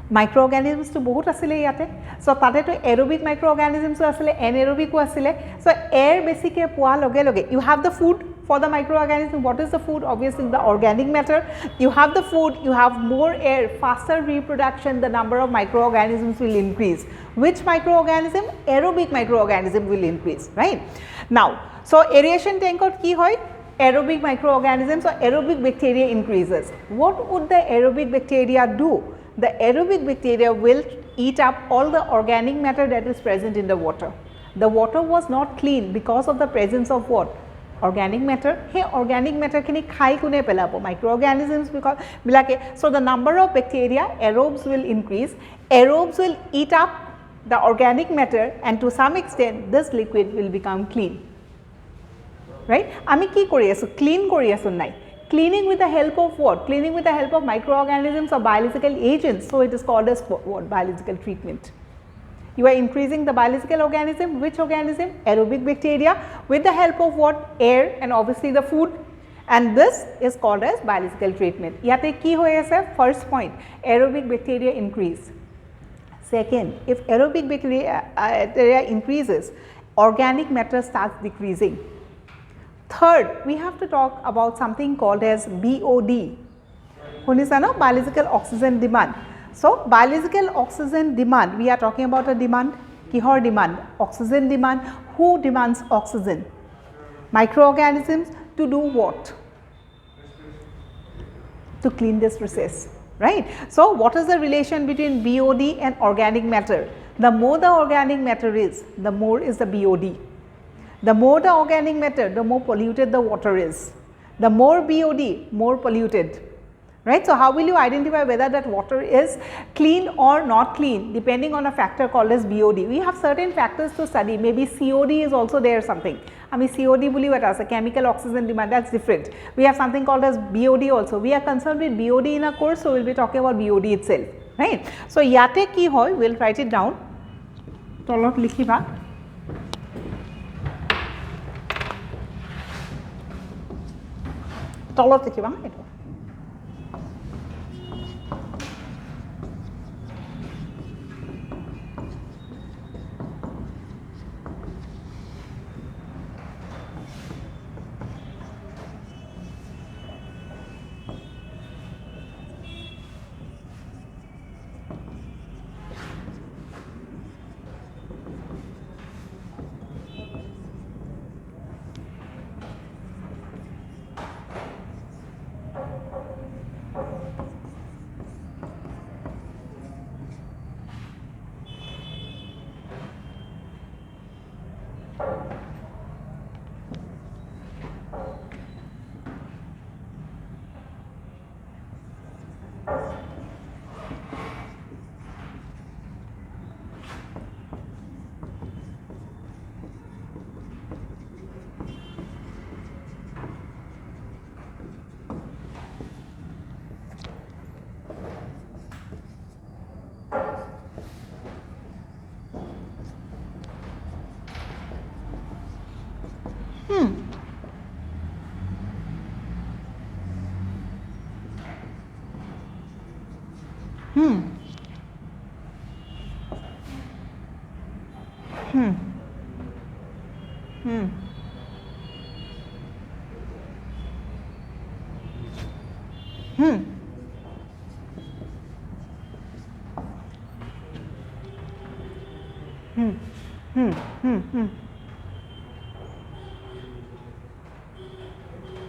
Speaker 1: Microorganisms to bahut asile yate, so tate to aerobic microorganisms asile, anaerobic asile. So air basically poa loge loge, you have the food for the microorganism. What is the food? Obviously the organic matter. You have the food, you have more air, faster reproduction, the number of microorganisms will increase. Which microorganism? Aerobic microorganism will increase, right. Now, so aeration tank or ki hoy? Aerobic microorganisms or aerobic bacteria increases. What would the aerobic bacteria do? The aerobic bacteria will eat up all the organic matter that is present in the water. The water was not clean because of the presence of what? Organic matter. Hey, organic matter kini khai kune pelabo, microorganisms because bilake. So the number of bacteria, aerobes will increase. Aerobes will eat up the organic matter, and to some extent this liquid will become clean. Right? Ami ki kori asu? Clean kori asu nai. Cleaning with the help of what? Cleaning with the help of microorganisms or biological agents. So it is called as what? Biological treatment. You are increasing the biological organism. Which organism? Aerobic bacteria with the help of what? Air and obviously the food. And this is called as biological treatment. Yate ki hoye ase? First point, aerobic bacteria increase. Second, if aerobic bacteria increases, organic matter starts decreasing. Third, we have to talk about something called as BOD. Hunisano, biological oxygen demand. So, biological oxygen demand, we are talking about a demand. Kihor demand? Oxygen demand. Who demands oxygen? Microorganisms. To do what? To clean this process, right? So, what is the relation between BOD and organic matter? The more the organic matter is, the more is the BOD. The more the organic matter, the more polluted the water is. The more BOD, more polluted, right. So, how will you identify whether that water is clean or not clean? Depending on a factor called as BOD. We have certain factors to study, maybe COD is also there something. I mean COD boli what as a chemical oxygen demand, that is different. We have something called as BOD also. We are concerned with BOD in a course, so we will be talking about BOD itself, right. So, yate ki hoy, we will write it down. Tolot likhiba. Tolot likhiba etu.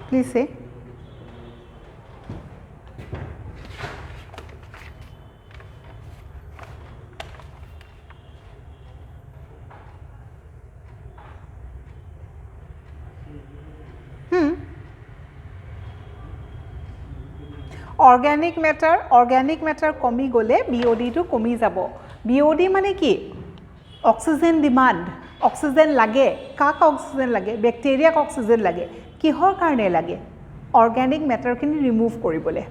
Speaker 1: Please say. Organic matter কমি গলে BOD to কমি যাব BOD মানে কি oxygen demand oxygen লাগে কাক oxygen লাগে ব্যাকটেৰিয়াক oxygen লাগে কিহৰ কাৰণে লাগে অৰ্গেনিক মেটাৰখিনি ৰিমুভ কৰিবলে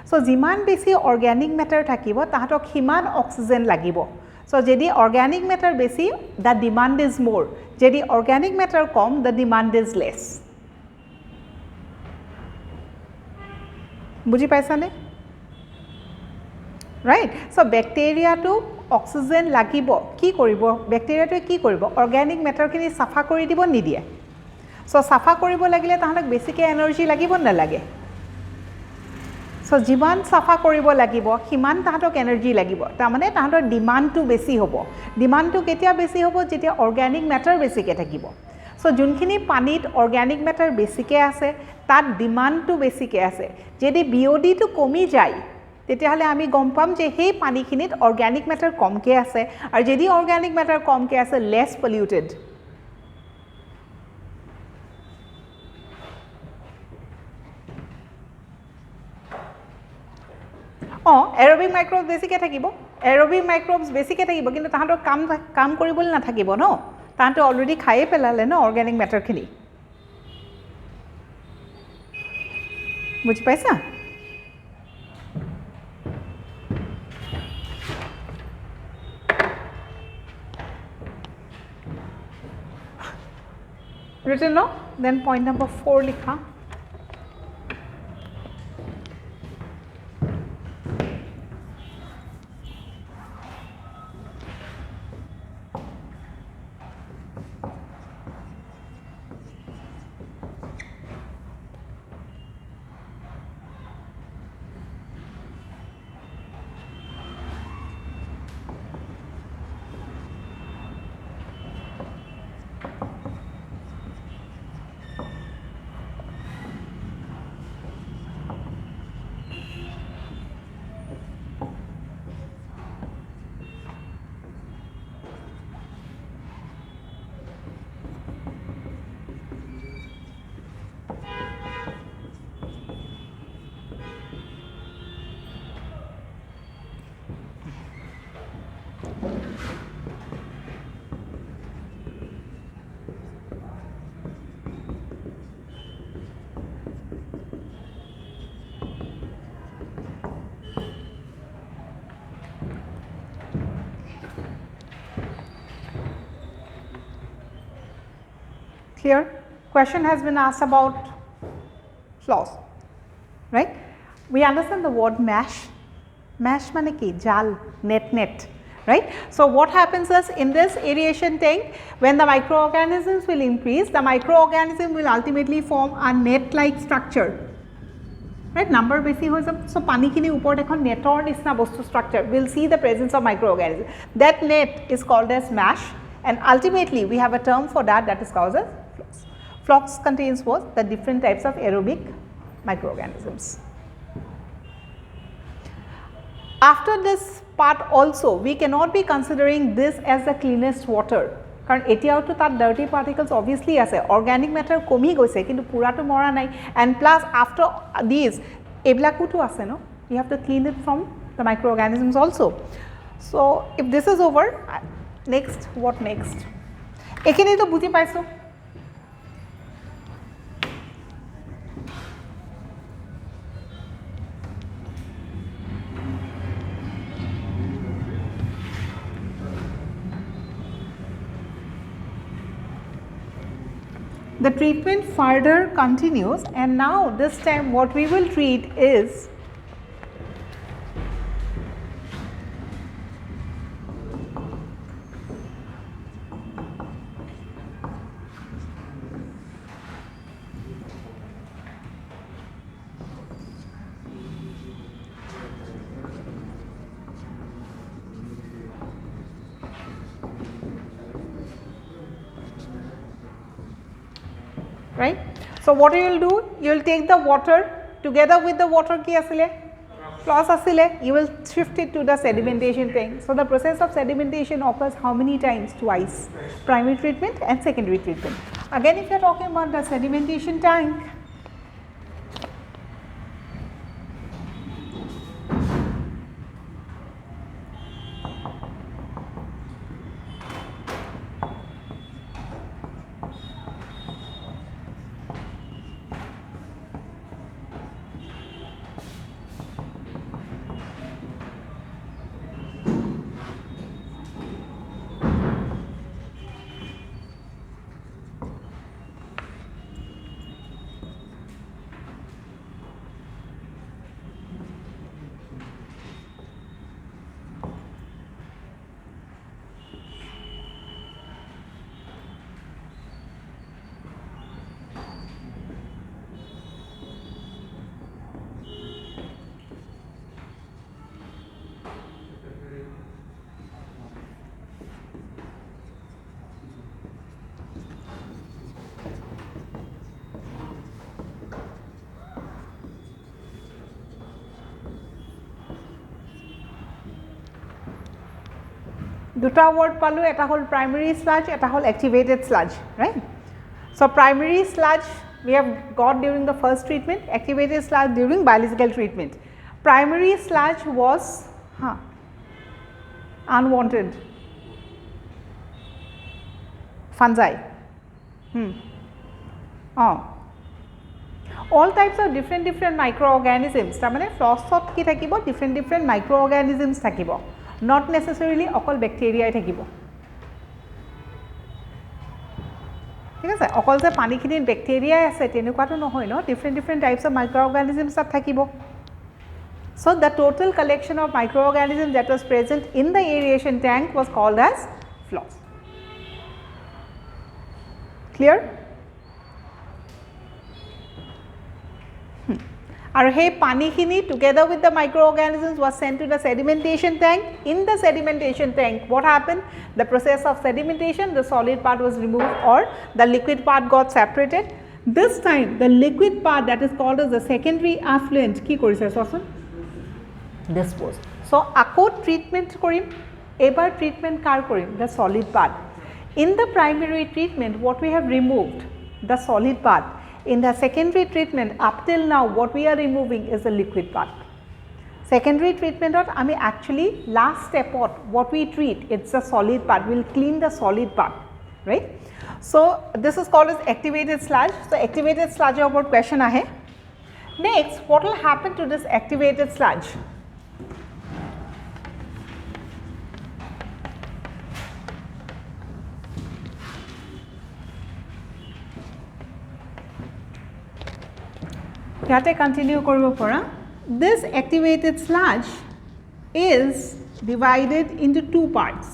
Speaker 1: সো যিমান বেছি অৰ্গেনিক মেটাৰ থাকিব তাহাতক হিমান অক্সিজেন লাগিব সো যদি অৰ্গেনিক মেটাৰ বেছি দা ডিমান্ড ইজ মোৰ যদি অৰ্গেনিক মেটাৰ কম দা ডিমান্ড ইজ লেছ বুজি পাইছানে ৰাইট সো ব্যাকটেৰিয়াটো অক্সিজেন লাগিব কি কৰিব ব্যাকটেৰিয়াটোৱে কি কৰিব অৰ্গেনিক মেটাৰখিনি সাফা কৰি দিব নিদিয়ে সো সাফা কৰিব লাগিলে তাহাঁতক বেছিকৈ এনাৰ্জি লাগিব নালাগে সো যিমান সাফা কৰিব লাগিব সিমান তাহাঁতক এনাৰ্জি লাগিব তাৰমানে তাহাঁতৰ ডিমাণ্ডটো বেছি হ'ব ডিমাণ্ডটো কেতিয়া বেছি হ'ব যেতিয়া অৰ্গেনিক মেটাৰ বেছিকৈ থাকিব সো যোনখিনি পানীত অৰ্গেনিক মেটাৰ বেছিকৈ আছে তাত ডিমাণ্ডটো বেছিকৈ আছে যদি BODটো কমি যায় তেতিয়াহ'লে আমি গম পাম যে সেই পানীখিনিত অৰ্গেনিক মেটাৰ কমকৈ আছে আৰু যদি অৰ্গেনিক মেটাৰ কমকৈ আছে লেছ পলিউটেড এৰোবিক মাইক্ৰ'বছ বেছিকৈ থাকিব এৰোবিক মাইক্ৰ'বছ বেছিকৈ থাকিব কিন্তু তাহাঁতৰ কাম কৰিবলৈ নাথাকিব ন তাহাঁতে অলৰেডি খায়ে পেলালে ন অৰ্গেনিক মেটাৰখিনি বুজি পাইছা written no then point number 4 likha Clear? Question has been asked about flaws, right? We understand the word mesh. Mesh mane ki jal, net, right? So what happens is in this aeration tank, when the microorganisms will increase, the microorganism will ultimately form a net-like structure. Right? Number besi hoy jab so pani kini upor ekhon netor nisna bostu structure. We'll see the presence of microorganisms. That net is called as mesh, and ultimately we have a term for that is called as flux. Flux contains what? The different types of aerobic microorganisms. After this part also, we cannot be considering this as the cleanest water. কারণ এতিয়াও তো তাত dirty particles obviously আছে organic matter কমি গৈছে কিন্তু পুরাটো মরা নাই এন্ড প্লাস আফটার দিস এবলাকুটো আছে no you have to clean it from the microorganisms also so if this is over next what next এখানে তো বুঝি পাইছো The treatment further continues, and now this time what we will treat is right. So, what you will do? You will take the water, together with the water ki asile? Floss asile, you will shift it to the sedimentation tank. So, the process of sedimentation occurs how many times? Twice, primary treatment and secondary treatment. Again, if you are talking about the sedimentation tank, দুটা word পালো, এটা হল primary sludge, এটা হল activated sludge, right. So, primary sludge we have got during the first treatment, activated sludge during biological treatment. Primary sludge was unwanted fungi. All types of different microorganisms, tar mane flossot ki thakibo different microorganisms thakibo, not necessarily okol bacteria thakibo. ঠিক আছে, অকল যে পানীখিনিত bacteria আছে তেনেকুৱাটো নহয় ন, different types of microorganisms তাত থাকিব. So, the total collection of microorganisms that was present in the aeration tank was called as floss. Clear? And hey panikhini together with the microorganisms was sent to the sedimentation tank. In the sedimentation tank, what happened? The process of sedimentation, the solid part was removed or the liquid part got separated. This time the liquid part, that is called as the secondary effluent, ki korise sosun disposed. So, ako treatment korim, ebar treatment kar korim, the solid part. In the primary treatment, what we have removed, the solid part. In the secondary treatment, up till now what we are removing is the liquid part. Secondary treatment ami actually last step what we treat, it's the solid part, we will clean the solid part, right. So, this is called as activated sludge. So, activated sludge about question ahe. Next, what will happen to this activated sludge? Yate continue koribo pora. This activated sludge is divided into two parts.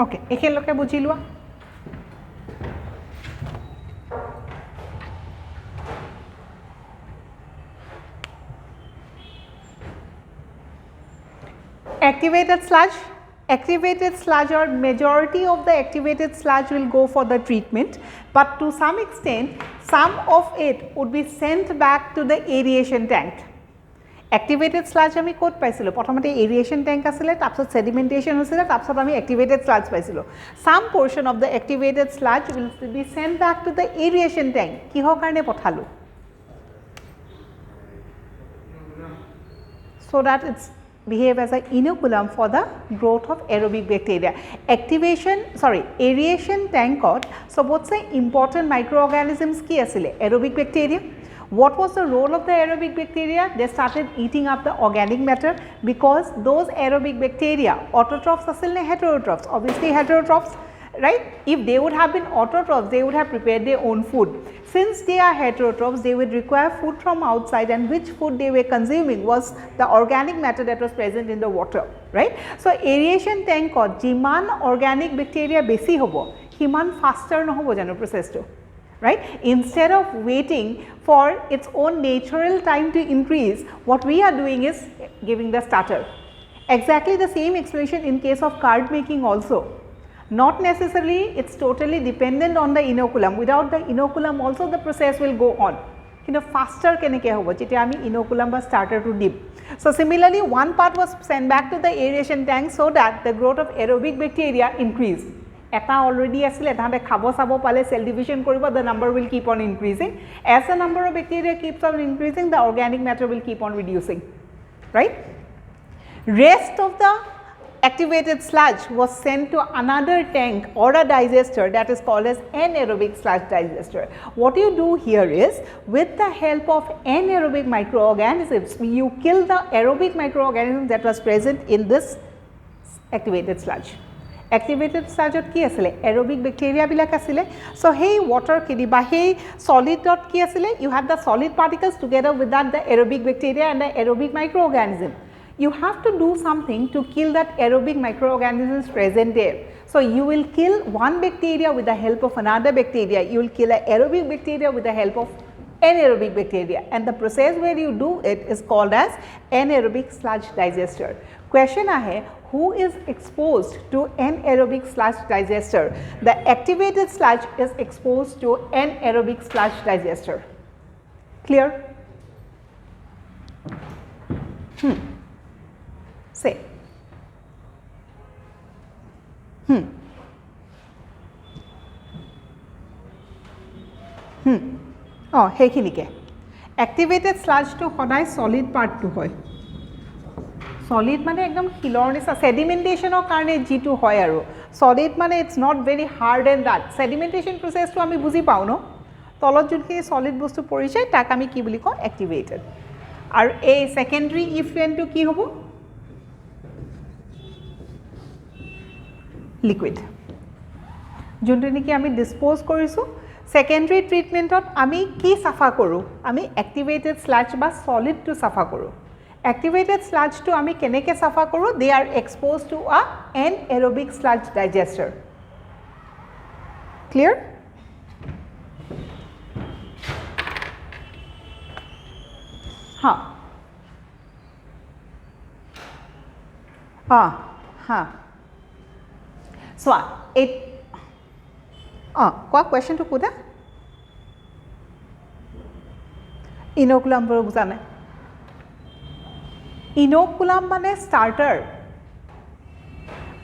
Speaker 1: ওকে এইখিনিলৈকে বুজি লোৱা activated sludge or majority of the activated sludge will go for the treatment, but to some extent some of it would be sent back to the aeration tank. Activated sludge আমি ক'ত পাইছিলোঁ প্ৰথমতে aeration tank আছিলে তাৰপিছত sedimentation হৈছিলে তাৰপিছত আমি activated sludge পাইছিলোঁ some portion of the activated sludge will be sent back to the aeration tank কিহৰ কাৰণে পঠালো so that it's behave as an inoculum for the growth of aerobic bacteria. Aeration tankot sobotse important microorganisms ki asile aerobic bacteria. What was the role of the aerobic bacteria? They started eating up the organic matter because those aerobic bacteria autotrophs asile ne heterotrophs, obviously heterotrophs, right? If they would have been autotrophs, they would have prepared their own food. Since they are heterotrophs, they would require food from outside, and which food they were consuming was the organic matter that was present in the water, right? So aeration tank or jiman organic bacteria besi hobo, himan faster no hobo jano process to, right? Instead of waiting for its own natural time to increase, what we are doing is giving the starter. Exactly the same explanation in case of card making also. Not necessarily it's totally dependent on the inoculum. Without the inoculum also the process will go on. Faster keneke hobo jetia ami inoculum ba starter to dip. So similarly one part was sent back to the aeration tank so that the growth of aerobic bacteria increased. Eta already asile tahante khabo sabo pale cell division koribo, the number will keep on increasing. As the number of bacteria keeps on increasing, the organic matter will keep on reducing, right? Rest of the activated sludge was sent to another tank or a digester that is called as anaerobic sludge digester. What you do here is with the help of anaerobic microorganisms, you kill the aerobic microorganisms that was present in this activated sludge. Activated sludge ki asile aerobic bacteria bilak asile. So hey water kidi ba hey solid dot ki asile, you have the solid particles together with that the aerobic bacteria and the aerobic microorganism. You have to do something to kill that aerobic microorganisms present there. So you will kill one bacteria with the help of another bacteria. You will kill an aerobic bacteria with the help of anaerobic bacteria, and the process where you do it is called as anaerobic sludge digester. Question ahe, who is exposed to anaerobic sludge digester? The activated sludge is exposed to anaerobic sludge digester. Clear? Say. Oh, সেইখিনিকে activated sludge to সদায় solid part to হয় solid মানে একদম শিলৰ নিচিনা sedimentation কাৰণে যিটো হয় আৰু solid মানে it's not very hard and that sedimentation process টো আমি বুজি পাও ন তলত যোনখিনি solid বস্তু পৰিছে তাক আমি কি বুলি কওঁ activated আৰু এই secondary effluent টো কি হ'ব liquid যোনটো নেকি আমি ডিসপোজ কৰিছো সেকেন্ডাৰী ট্ৰিটমেন্টত আমি কি সাফা কৰো আমি অ্যাক্টিভেটেড স্লাজ বা সলিড টু সাফা কৰো অ্যাক্টিভেটেড স্লাজ টু আমি কেনেকে সাফা কৰো they are exposed to a anaerobic sludge digester clear হ্যাঁ হ্যাঁ So, what question to put? Inoculum বুজানে inoculum মানে starter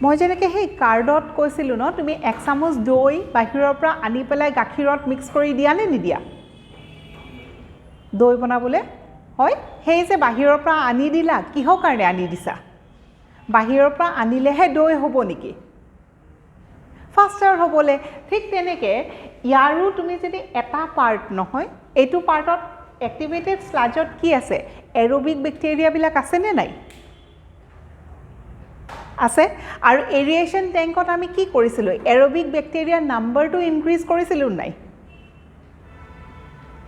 Speaker 1: মই যেনেকৈ সেই কাৰ্ডত কৈছিলোঁ ন তুমি এক চামুচ দৈ বাহিৰৰ পৰা আনি পেলাই গাখীৰত মিক্স কৰি দিয়া নে নিদিয়া দৈ বনাবলৈ হয় সেই যে বাহিৰৰ পৰা আনি দিলা কিহৰ কাৰণে আনি দিছা বাহিৰৰ পৰা আনিলেহে দৈ হ'ব নেকি ফাস্টাৰ হ'বলে ঠিক তেনেকে ইয়াৰো তুমি যদি এটা পাৰ্ট নহয় এইটো পাৰ্টত এক্টিভেটেড স্লাজত কি আছে এৰোবিক ব্যাকটেৰিয়া বিলাক আছে নে নাই আছে আৰু এৰিয়েশন ট্যাঙ্কত আমি কি কৰিছিল এৰোবিক ব্যাকটেৰিয়া নাম্বাৰটো ইনক্ৰিজ কৰিছিল নাই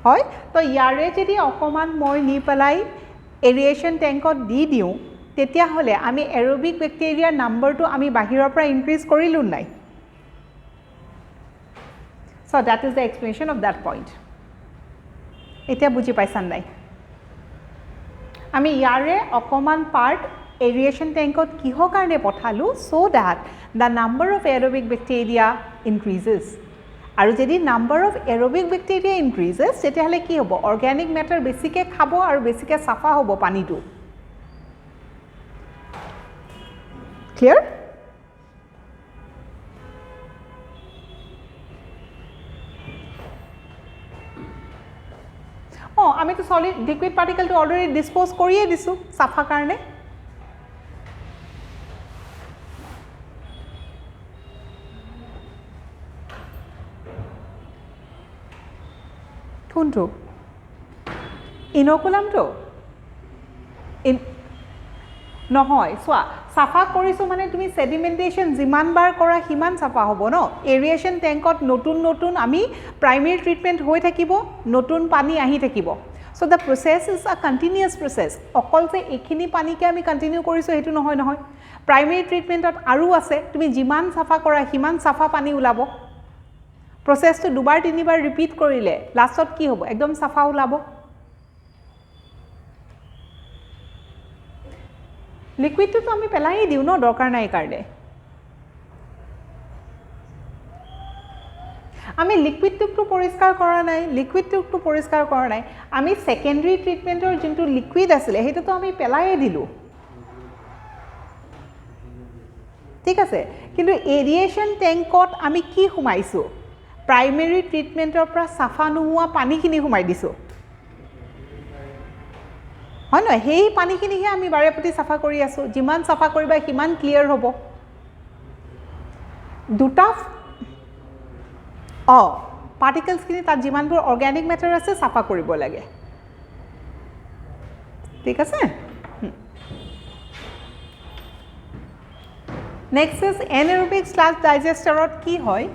Speaker 1: হয় তো ইয়াৰে যদি অকমান মই নি পেলাই এৰিয়েশন ট্যাঙ্কত দি দিও তেতিয়া হলে আমি এৰোবিক ব্যাক্টেৰিয়াৰ নাম্বাৰটো আমি বাহিৰৰ পৰা ইনক্ৰিজ কৰিলো নাই so that is the explanation of that point এতিয়া বুজি পাইছান নাই আমি ইয়াৰে অকমান পাৰ্ট এৰিয়েশন ট্যাঙ্কত কিহৰ কাৰণে পঠালো so that the number of aerobic bacteria increases আৰু যদি number of aerobic bacteria increases তেতিয়াহলে কি হ'ব organic matter বেছিকে খাব আৰু বেছিকে সাফা হ'ব পানীটো clear আমি তো সলিড লিকুইড পার্টিকল তো অলরেডি ডিসপোজ করিয়ে দিছো সাফা কারণে কোনটো ইনোকুলাম তো নহয় সোয়া সাফা কৰিছো মানে তুমি সেডিমেন্টেশন জিমান বাৰ কৰা হিমান সাফা হ'ব ন এৰিয়েশন ট্যাঙ্কত নতুন নতুন আমি প্রাইমারি ট্রিটমেন্ট হৈ থাকিব নতুন পানী আহি থাকিব so the process is a continuous process অকল যে এখিনি পানীকে আমি কন্টিনিউ কৰিছো হেতু নহয় নহয় প্রাইমারি ট্রিটমেন্টত আৰু আছে তুমি জিমান সাফা কৰা হিমান সাফা পানী উলাব প্রসেসটো দুবাৰ তিনিবাৰ ৰিপিট কৰিলে লাষ্টত কি হ'ব একদম সাফা উলাব লিকুইডটো তো আমি পেলাই দিও ন দৰকাৰ নাই কাৰণে আমি লিকুইডটো পৰিষ্কাৰ কৰা নাই লিকুইডটো পৰিষ্কাৰ কৰা নাই আমি সেকেন্ডাৰী ট্ৰিটমেন্টৰ যোনটো লিকুইড আছিল হেতু তো আমি পেলাই দিলো ঠিক আছে কিন্তু এৰিয়েশন ট্যাঙ্কত আমি কি হুমাইছো প্রাইমারি ট্রিটমেন্টৰ পৰা সাফা নোহোৱা পানীখিনি হুমাই দিছো হয় ন হেই পানীখিনিহে আমি বাৰেপতি সাফা কৰি আছো যিমান সাফা কৰিবা কিমান ক্লিয়াৰ হ'ব দুটা পাৰ্টিকলছ খিনি তাত যিমানবোৰ অৰ্গানিক মেটাৰ আছে সাফা কৰিব লাগে ঠিক আছে নেক্সট ইজ এনাৰবিক স্লাশ ডাইজেস্টাৰত কি হয়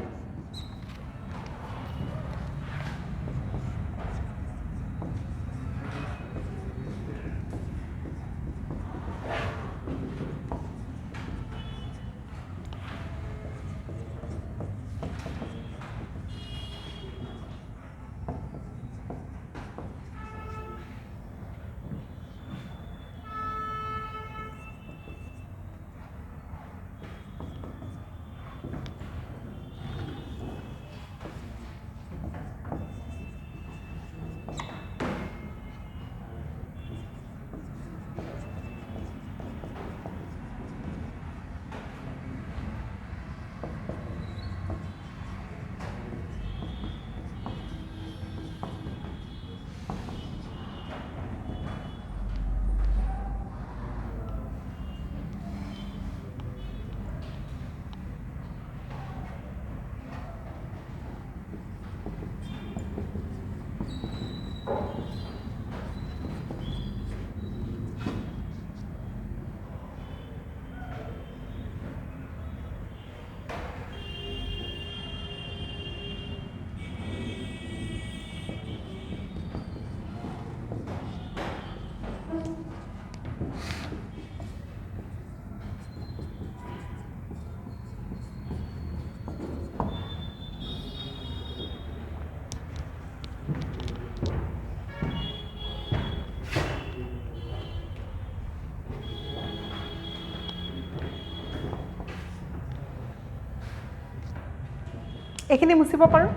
Speaker 1: এখিনি মুছিব পাৰো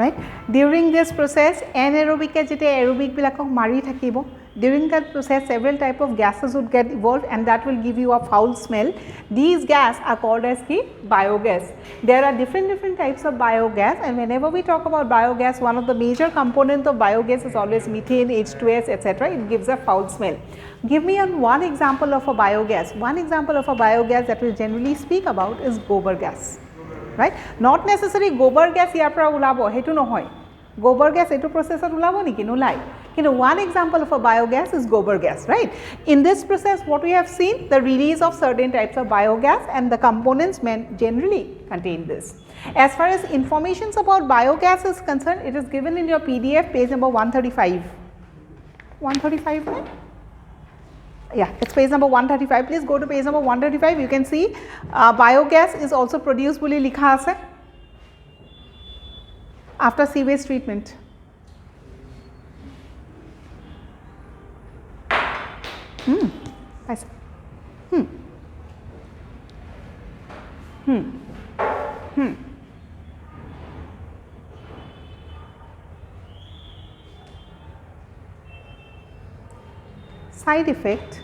Speaker 1: right? During this process anaerobic jete aerobic bilakok mari thakibo, during that process several type of gases would get evolved and that will give you a foul smell. These gas are called as ki biogas. There are different types of biogas, and whenever we talk about biogas, one of the major components of biogas is always methane, H2S, etc. It gives a foul smell. Give me one example of a biogas. One example of a biogas that we generally speak about is gobar gas, right? Not necessarily gobar gas ইয়াৰ পৰা ওলাব হেতু নহয়, gobar gas এটো processত ওলাব নেকি নোলাই, কিন্তু one example of a biogas is gobar gas, right? In this process what we have seen, the release of certain types of biogas and the components generally contain this. As far as information about biogas is concerned, it is given in your PDF page number 135. 135, right? Yeah, it's page number 135. Please go to page number 135. You can see biogas is also produced boli likha ase after sewage treatment. Side effect,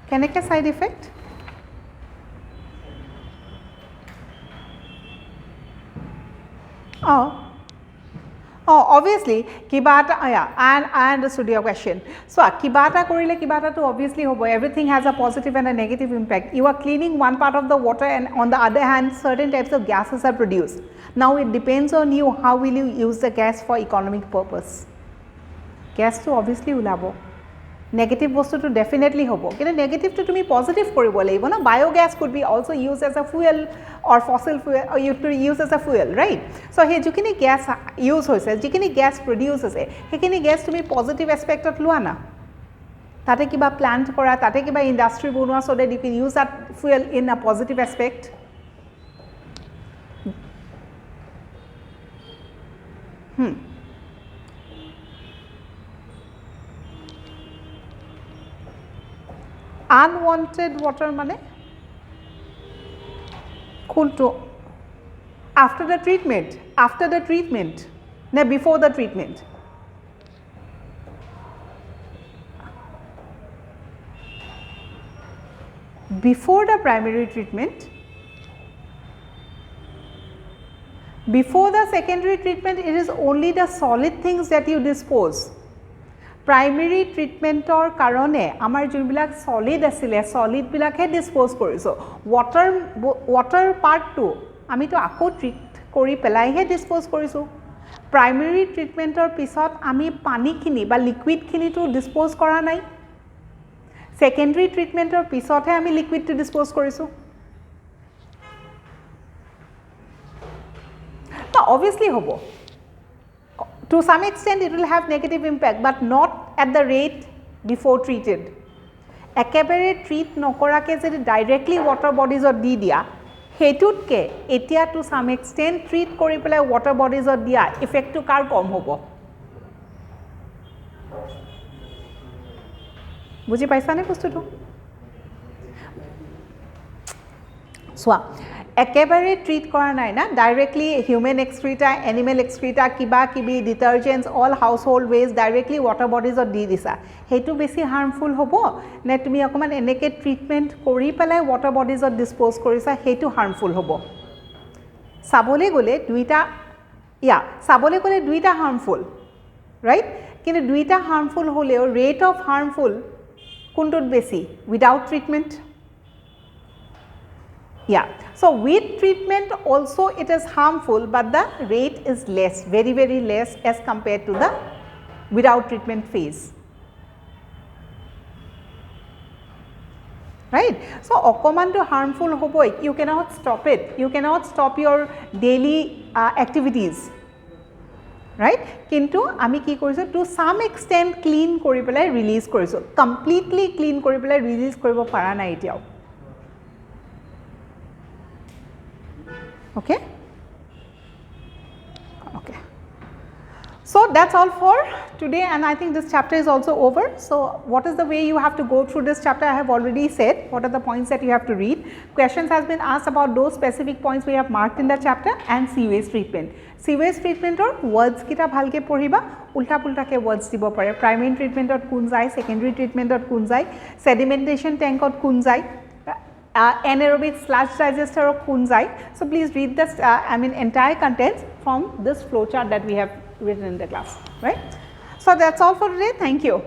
Speaker 1: keneke side effect? Obviously kiba eta, yeah, and I understood your question. So kiba eta korile kiba eta to obviously hobo, everything has a positive and a negative impact. You are cleaning one part of the water and on the other hand certain types of gases are produced. Now it depends on you, how will you use the gas for economic purpose. Gas to obviously ulabo, negative bostu to definitely hobo, kintu negative to tumi positive koribo lagibo na. Biogas could be also used as a fuel or fossil fuel, or you could use as a fuel, right? So he jikini gas use hoise, jikini gas produce hoise, hekini gas tumi positive aspect of lua na, tate kiba plant kora, tate kiba industry bonua, so that you can use that fuel in a positive aspect. Unwanted water mane kuntu after the treatment na before the treatment? Before the primary treatment, before the secondary treatment, it is only the solid things that you dispose. Primary treatment or karone amar junbilak solid asile, solid bilak he dispose koriso. Water part to ami to ako treat kori pelai he dispose koriso. Primary treatment or pisot ami pani khini ba liquid khini to dispose kora nai. Secondary treatment or pisot he ami liquid to dispose koriso. No, obviously hobo. To some extent it will have negative impact, but not at the rate before treated. Ekebere treat nokorake jodi directly water bodies or di dia, hetutke etia to some extent treat kori pelai water bodies or dia effect to kar kom hobo. Buji paisa ne bostu to? Swa ekebare treat kora nai na, directly human excreta, animal excreta, kiba kibi, detergents, all household waste directly water bodies or di disa, hetu besi harmful hobo ne tumi okoman eneke treatment kori pelai water bodies or dispose korisa, hetu harmful hobo. Sabole gole duita, yeah, sabole gole duita harmful, right? Kintu duita harmful holeo rate of harmful kuntut besi without treatment? Yeah, so with treatment also it is harmful, but the rate is less, very less as compared to the without treatment phase, right? So okoman to harmful hoboi, you cannot stop it, you cannot stop your daily activities, right? Kintu ami ki koriso to some extent clean kori pelai release koriso, completely clean kori pelai release koribo para nai etiao. Okay. Okay. So So that's all for today, and I think this chapter is also over. So what is the way you have to go through this chapter? I have already said what are the points that you have to read. Questions has been asked about those specific points we have marked in the chapter, and sewage treatment. Sewage treatment or words kita bhalke poriba, ulta pulta ke words dibo pare. Primary treatment or kun jai, secondary treatment or kun jai, sedimentation tank or kun jai, anaerobic sludge digester or kun jai. So please read this entire contents from this flow chart that we have written in the class, right. So that's all for today. Thank you.